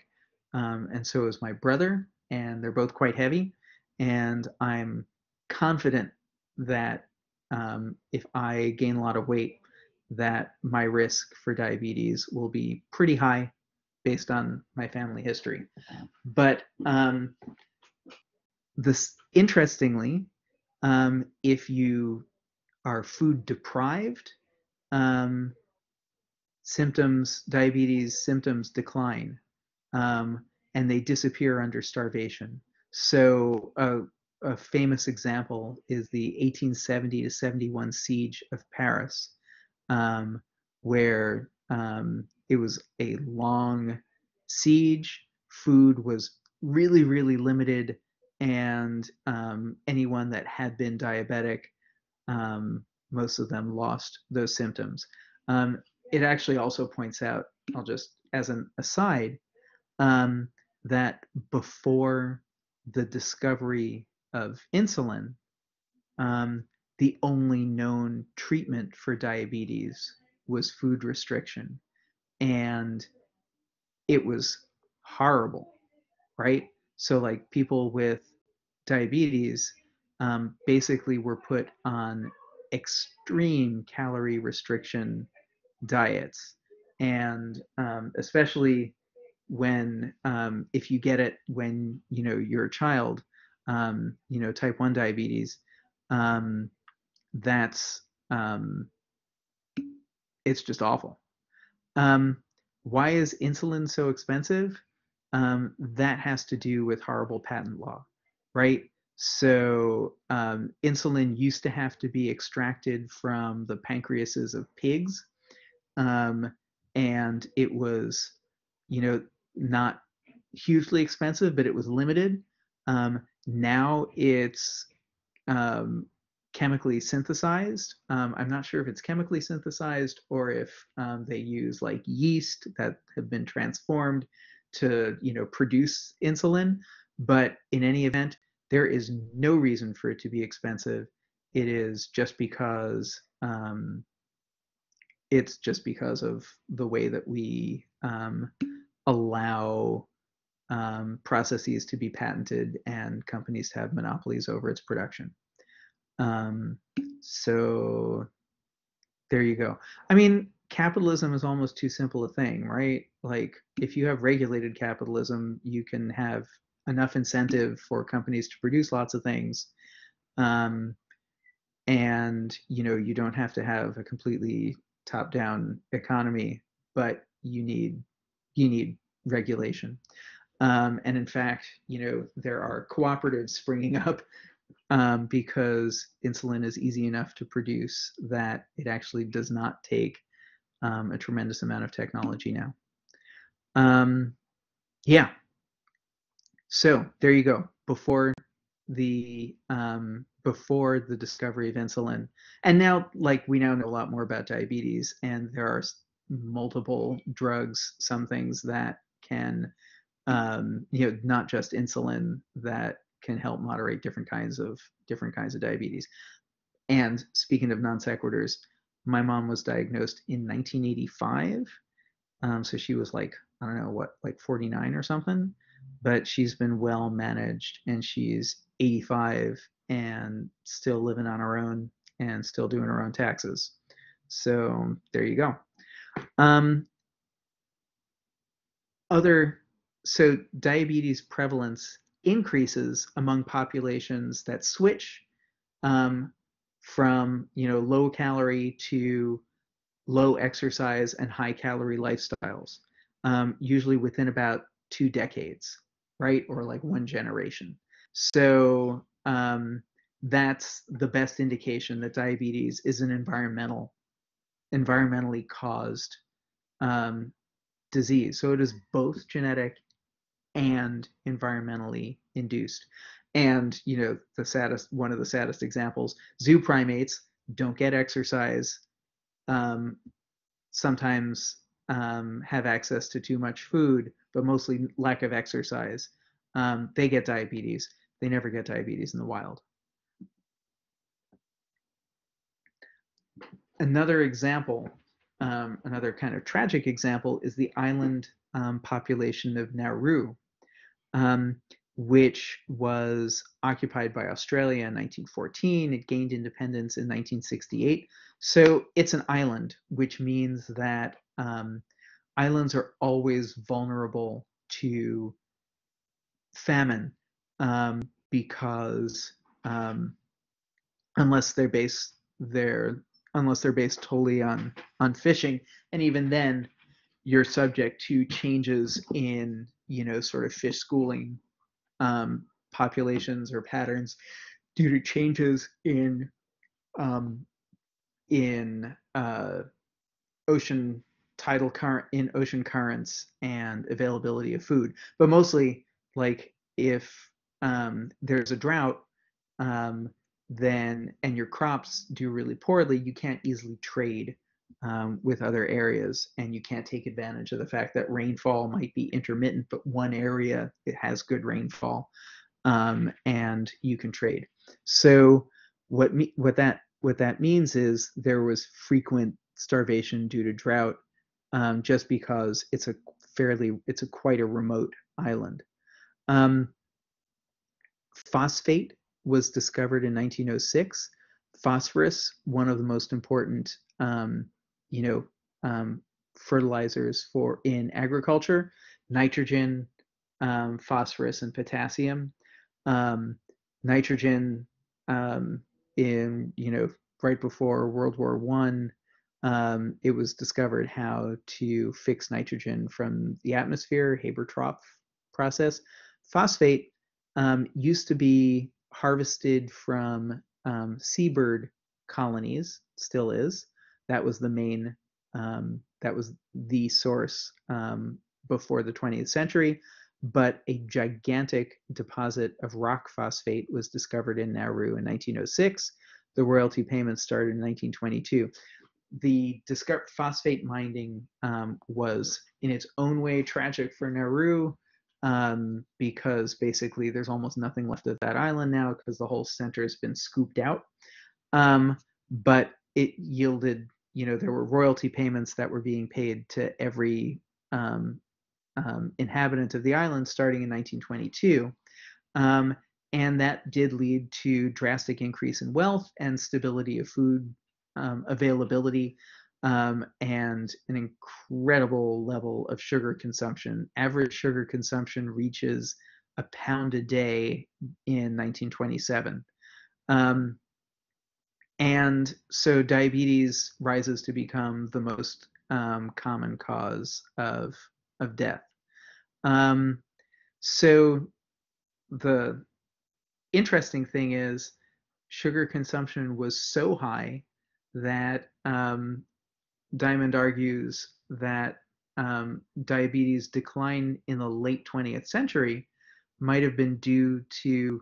and so is my brother, and they're both quite heavy. And I'm confident that if I gain a lot of weight, that my risk for diabetes will be pretty high based on my family history. But this, interestingly, if you are food deprived, um, diabetes symptoms decline, and they disappear under starvation. So a famous example is the 1870 to 71 siege of Paris, where it was a long siege. Food was really, really limited, and anyone that had been diabetic, most of them lost those symptoms. Um, it actually also points out, I'll just as an aside, um, that before the discovery of insulin, um, the only known treatment for diabetes was food restriction. And it was horrible, right? So, like, people with diabetes basically were put on extreme calorie restriction diets. And especially when if you get it when you're a child, type 1 diabetes, um, that's it's just awful. um, why is insulin so expensive? That has to do with horrible patent law, right? So insulin used to have to be extracted from the pancreases of pigs, um, and it was, not hugely expensive, but it was limited. Now it's um, chemically synthesized. I'm not sure if it's chemically synthesized or if they use like yeast that have been transformed to, produce insulin. But in any event, there is no reason for it to be expensive. It is just because it's just because of the way that we allow processes to be patented and companies to have monopolies over its production. Um, so There you go. I mean, capitalism is almost too simple a thing, right? Like, if you have regulated capitalism, you can have enough incentive for companies to produce lots of things. Um, and, you don't have to have a completely top-down economy, but you need regulation. And in fact, there are cooperatives springing up because insulin is easy enough to produce that it actually does not take a tremendous amount of technology now. Um, yeah, so there you go. Before the discovery of insulin, and now like we now know a lot more about diabetes, and there are multiple drugs, some things that can, not just insulin, that can help moderate different kinds of diabetes. And speaking of non sequiturs, my mom was diagnosed in 1985. So she was like, I don't know what, like 49 or something. But she's been well managed, and she's 85 and still living on her own and still doing her own taxes. So there you go. Um, other so diabetes prevalence increases among populations that switch um, from low calorie to low exercise and high calorie lifestyles, usually within about 2 decades, right? Or like one generation. So that's the best indication that diabetes is an environmentally caused um, disease. So it is both genetic and environmentally induced. And one of the saddest examples, zoo primates don't get exercise, um, sometimes have access to too much food, but mostly lack of exercise. They get diabetes. They never get diabetes in the wild. Another example, another kind of tragic example, is the island population of Nauru, um, which was occupied by Australia in 1914. It gained independence in 1968. So it's an island, which means that islands are always vulnerable to famine, because um, unless they're based they're unless they're based totally on fishing, and even then you're subject to changes in sort of fish schooling populations or patterns due to changes um, in ocean ocean currents and availability of food. But mostly, like, if there's a drought, um, then and your crops do really poorly, you can't easily trade with other areas, and you can't take advantage of the fact that rainfall might be intermittent, but one area it has good rainfall, and you can trade. So what that means is there was frequent starvation due to drought, just because it's a quite a remote island. Um, Phosphate was discovered in 1906. Phosphorus, one of the most important, you know, fertilizers for in agriculture. Nitrogen, phosphorus, and potassium. Nitrogen, um, in right before World War One, it was discovered how to fix nitrogen from the atmosphere, Haber-Tropsch process. Phosphate used to be harvested from seabird colonies, still is. That was the source before the 20th century. But a gigantic deposit of rock phosphate was discovered in Nauru in 1906. The royalty payments started in 1922. The phosphate mining was in its own way tragic for Nauru, because basically there's almost nothing left of that island now because the whole center has been scooped out. But it yielded, there were royalty payments that were being paid to every inhabitant of the island starting in 1922. And that did lead to drastic increase in wealth and stability of food availability, and an incredible level of sugar consumption. Average sugar consumption reaches a pound a day in 1927. Um, and so diabetes rises to become the most common cause of death. Um, so the interesting thing is sugar consumption was so high that Diamond argues that diabetes decline in the late 20th century might have been due to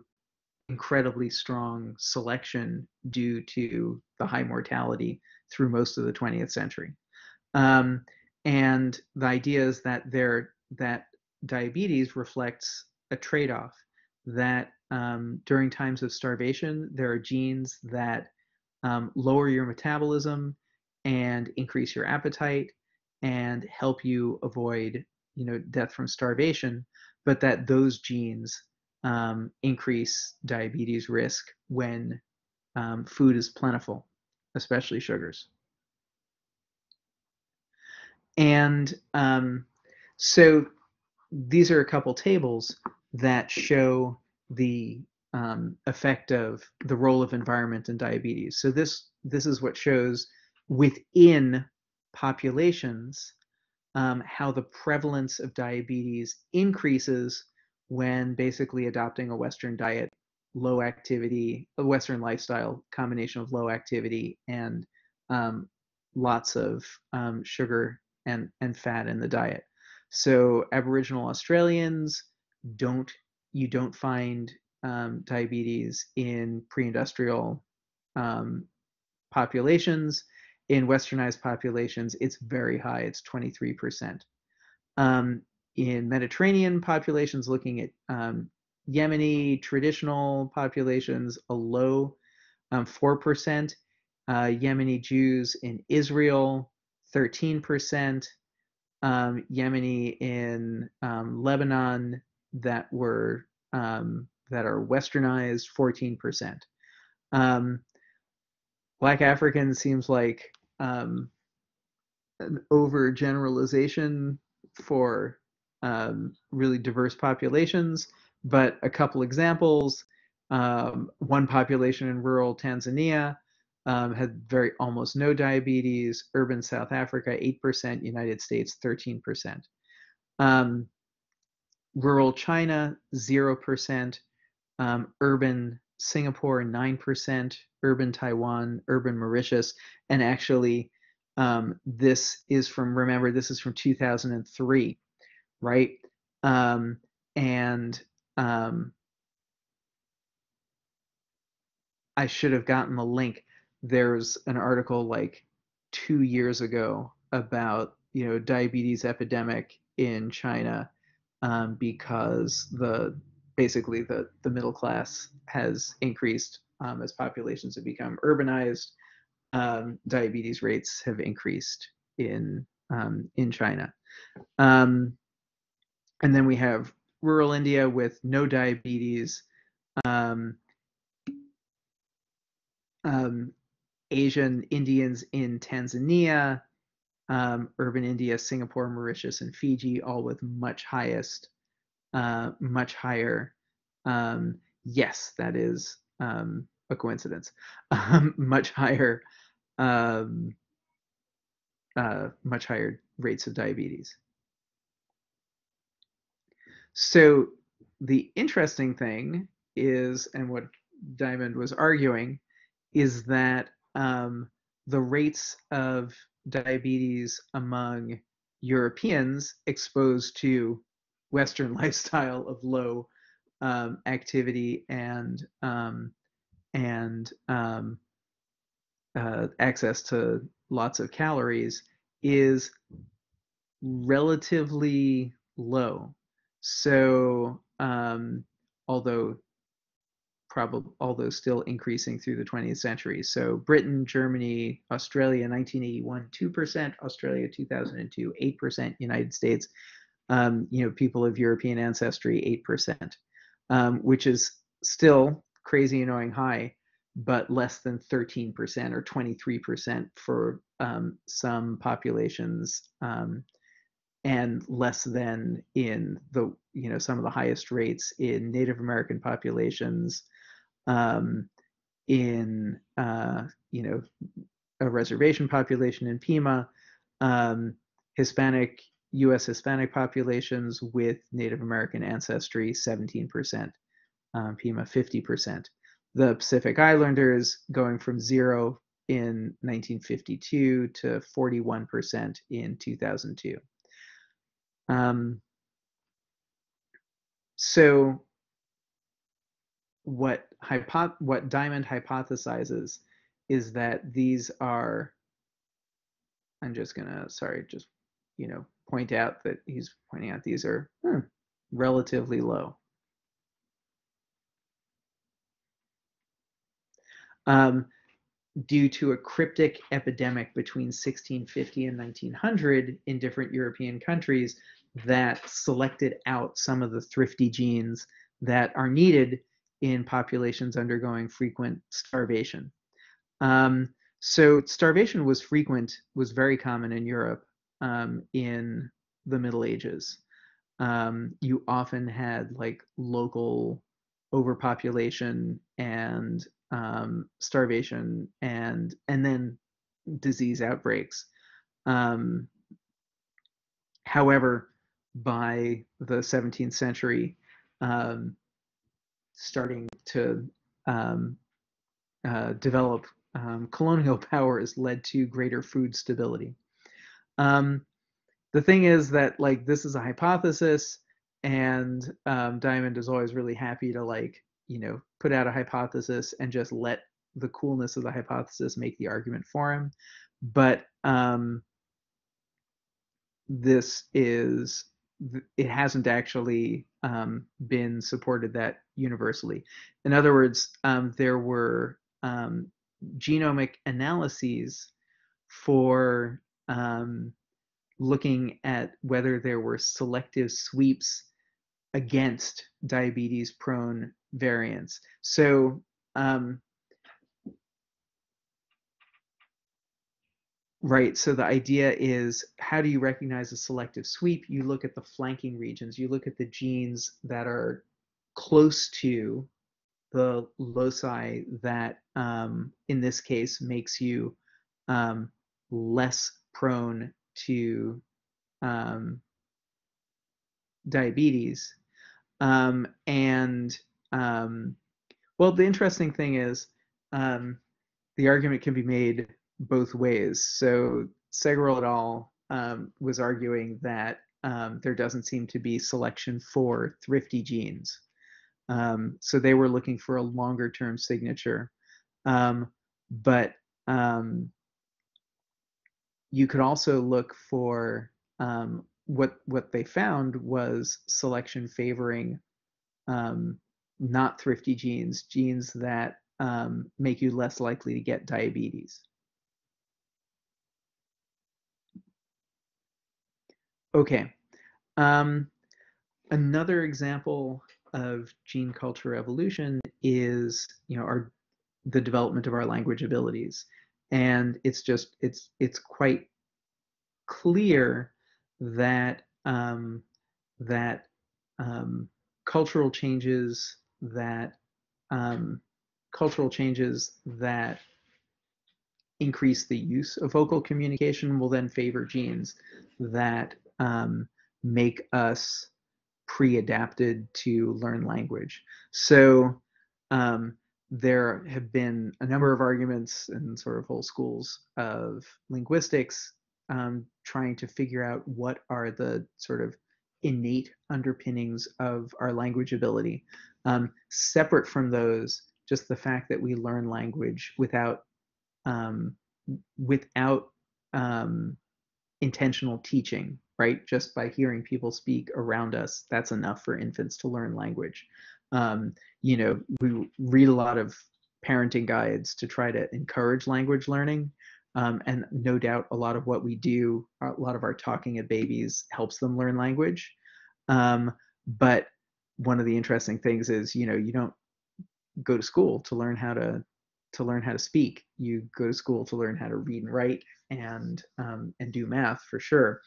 incredibly strong selection due to the high mortality through most of the 20th century. Um, and the idea is that diabetes reflects a trade-off that during times of starvation, there are genes that lower your metabolism and increase your appetite and help you avoid, death from starvation, but that those genes increase diabetes risk when food is plentiful, especially sugars. And so these are a couple tables that show the effect of the role of environment in diabetes. So this is what shows within populations how the prevalence of diabetes increases when basically adopting a Western diet, low activity, a Western lifestyle combination of low activity and um, lots of sugar and fat in the diet. So Aboriginal Australians don't you don't find diabetes in pre-industrial um, populations. In westernized populations, it's very high. It's 23%. Um, in Mediterranean populations, looking at Yemeni traditional populations, a low 4%. Yemeni Jews in Israel, 13%. Yemeni in Lebanon that are westernized, 14%. Um, Black African seems like an overgeneralization for really diverse populations, but a couple examples. One population in rural Tanzania had very almost no diabetes. Urban South Africa, 8%. United States, 13%. Um, Rural China, 0%. Urban Singapore, 9%. Urban Taiwan, urban Mauritius, and actually, remember, this is from 2003, right? Um, and I should have gotten the link. There's an article like 2 years ago about diabetes epidemic in China because basically the middle class has increased as populations have become urbanized. Diabetes rates have increased in China. Um, and then we have rural India with no diabetes. Um, um, Asian Indians in Tanzania, urban India, Singapore, Mauritius, and Fiji, all with much higher. Yes, that is a coincidence. Much higher, um, much higher rates of diabetes. So the interesting thing is, and what Diamond was arguing, is that the rates of diabetes among Europeans exposed to Western lifestyle of low activity and access to lots of calories is relatively low. So although although still increasing through the 20th century. So Britain, Germany, Australia, 1981, 2%, Australia, 2002, 8%, United States, people of European ancestry, 8%, which is still crazy annoying high. but less than 13% or 23% for some populations, and less than in the, some of the highest rates in Native American populations, um, in, a reservation population in Pima, um, Hispanic, US Hispanic populations with Native American ancestry, 17%, Pima 50%. The Pacific Islanders going from zero in 1952 to 41% in 2002. Um, so what Diamond hypothesizes is that these are, I'm just gonna, sorry, just, point out that he's pointing out these are relatively low. Um, Due to a cryptic epidemic between 1650 and 1900 in different European countries that selected out some of the thrifty genes that are needed in populations undergoing frequent starvation. Um, so starvation was very common in Europe in the Middle Ages. You often had like local overpopulation and starvation and then disease outbreaks. Um, However, by the 17th century, um, starting to um, develop colonial powers led to greater food stability. Um, the thing is that like this is a hypothesis, and Diamond is always really happy to like put out a hypothesis and just let the coolness of the hypothesis make the argument for him. But this is it hasn't actually been supported that universally. In other words, there were genomic analyses for looking at whether there were selective sweeps against diabetes prone variants. So, right, so the idea is, how do you recognize a selective sweep? You look at the flanking regions, you look at the genes that are close to the loci that, in this case, makes you less prone to um, diabetes. And well, the interesting thing is the argument can be made both ways. So Segrel et al. Was arguing that there doesn't seem to be selection for thrifty genes. So they were looking for a longer term signature. But you could also look for what they found was selection favoring not thrifty genes, genes that make you less likely to get diabetes. Okay. Um, Another example of gene culture evolution is, the development of our language abilities, and it's quite clear that that um, cultural changes that um, cultural changes that increase the use of vocal communication will then favor genes that make us pre-adapted to learn language. So there have been a number of arguments and sort of whole schools of linguistics trying to figure out what are the sort of innate underpinnings of our language ability. Separate from those, just the fact that we learn language um, without intentional teaching, right? Just by hearing people speak around us, that's enough for infants to learn language. We read a lot of parenting guides to try to encourage language learning. And no doubt a lot of what we do, a lot of our talking at babies helps them learn language. But one of the interesting things is, you don't go to school to learn how to to learn how to speak. You go to school to learn how to read and write and do math for sure.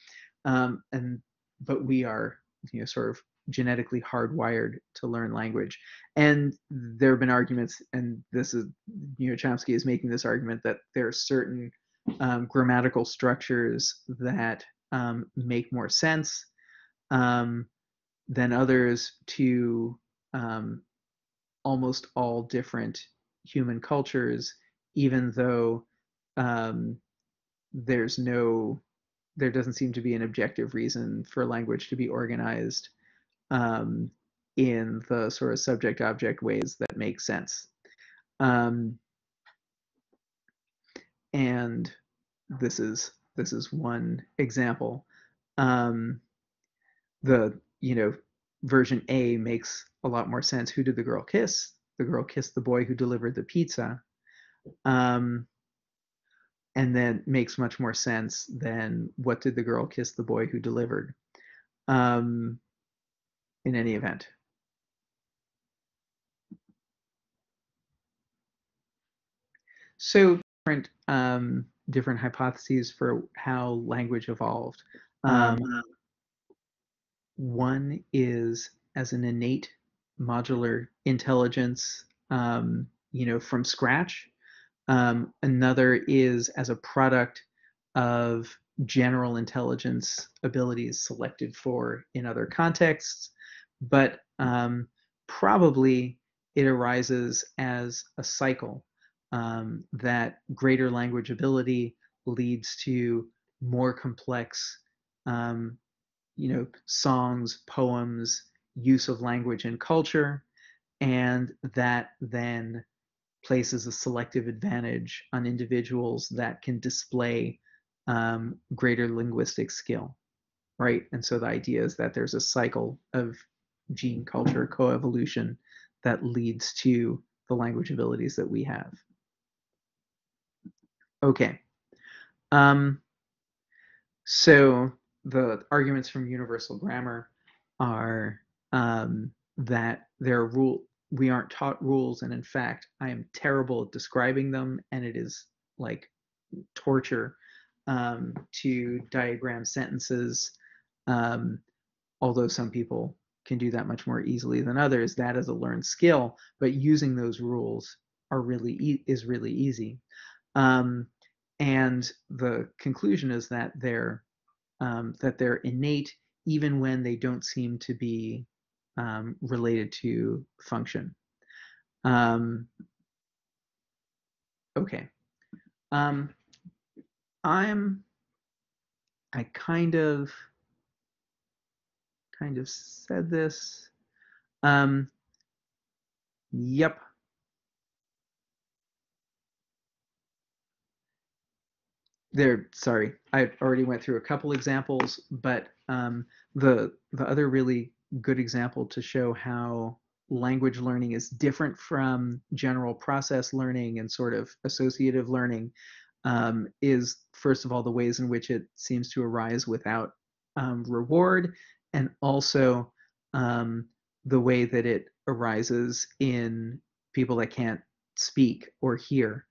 And but we are, sort of genetically hardwired to learn language. And there have been arguments, and this is, Chomsky is making this argument that there are certain grammatical structures that make more sense um, than others to almost all different human cultures, even though um, there's no, there doesn't seem to be an objective reason for language to be organized um, in the sort of subject-object ways that make sense. Um, and this is one example. Um, the version A makes a lot more sense. Who did the girl kiss? The girl kissed the boy who delivered the pizza. Um, and then makes much more sense than what did the girl kiss the boy who delivered, um, in any event. So different hypotheses for how language evolved. One is as an innate modular intelligence, from scratch. Another is as a product of general intelligence abilities selected for in other contexts, but probably it arises as a cycle, that greater language ability leads to more complex, um, songs, poems, use of language and culture, and that then places a selective advantage on individuals that can display greater linguistic skill, right? And so the idea is that there's a cycle of gene culture coevolution that leads to the language abilities that we have. Okay. Um, so the arguments from universal grammar are that there are we aren't taught rules, and in fact, I am terrible at describing them, and it is like torture to diagram sentences. Um, Although some people can do that much more easily than others, that is a learned skill. But using those rules is really easy. Um, and the conclusion is that they're innate, even when they don't seem to be related to function. Um, okay. Um, I'm I kind of said this. Um, yep. Sorry, I already went through a couple examples, but the other really good example to show how language learning is different from general process learning and sort of associative learning is, first of all, the ways in which it seems to arise without reward, and also um, the way that it arises in people that can't speak or hear.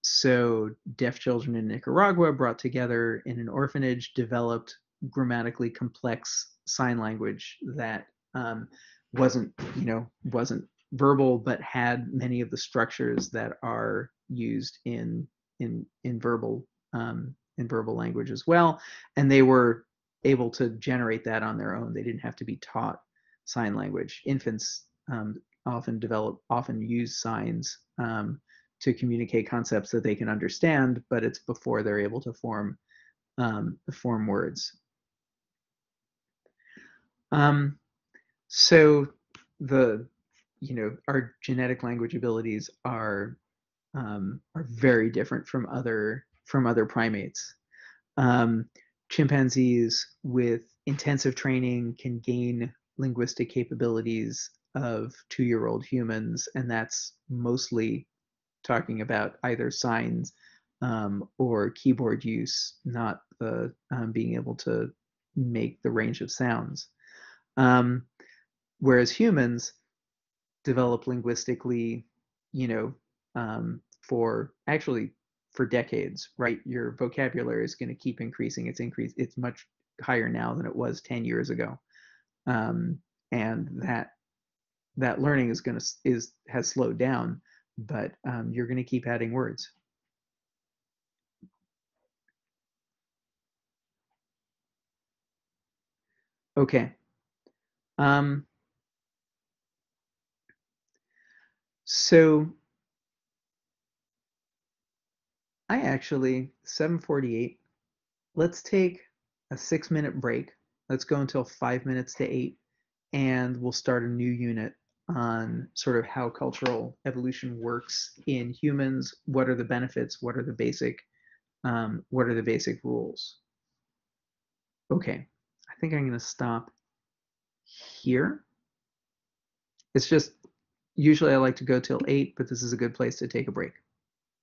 So deaf children in Nicaragua brought together in an orphanage developed grammatically complex sign language that wasn't, wasn't verbal, but had many of the structures that are used in verbal language as well, and they were able to generate that on their own. They didn't have to be taught sign language. Infants often use signs to communicate concepts that they can understand, but it's before they're able to form words. So the our genetic language abilities are very different from other primates. Chimpanzees with intensive training can gain linguistic capabilities of 2-year-old humans, and that's mostly talking about either signs or keyboard use, not the being able to make the range of sounds. Whereas humans develop linguistically, you know, for actually for decades, right? Your vocabulary is going to keep increasing. It's much higher now than it was 10 years ago. Um, and that learning has slowed down, but you're going to keep adding words. Okay. Um, so I actually 7:48. Let's take a 6-minute break. Let's go until 5 minutes to 8, and we'll start a new unit on sort of how cultural evolution works in humans. What are the benefits? What are the basic rules? Okay, I think I'm going to stop here. It's just usually I like to go till 8, but this is a good place to take a break.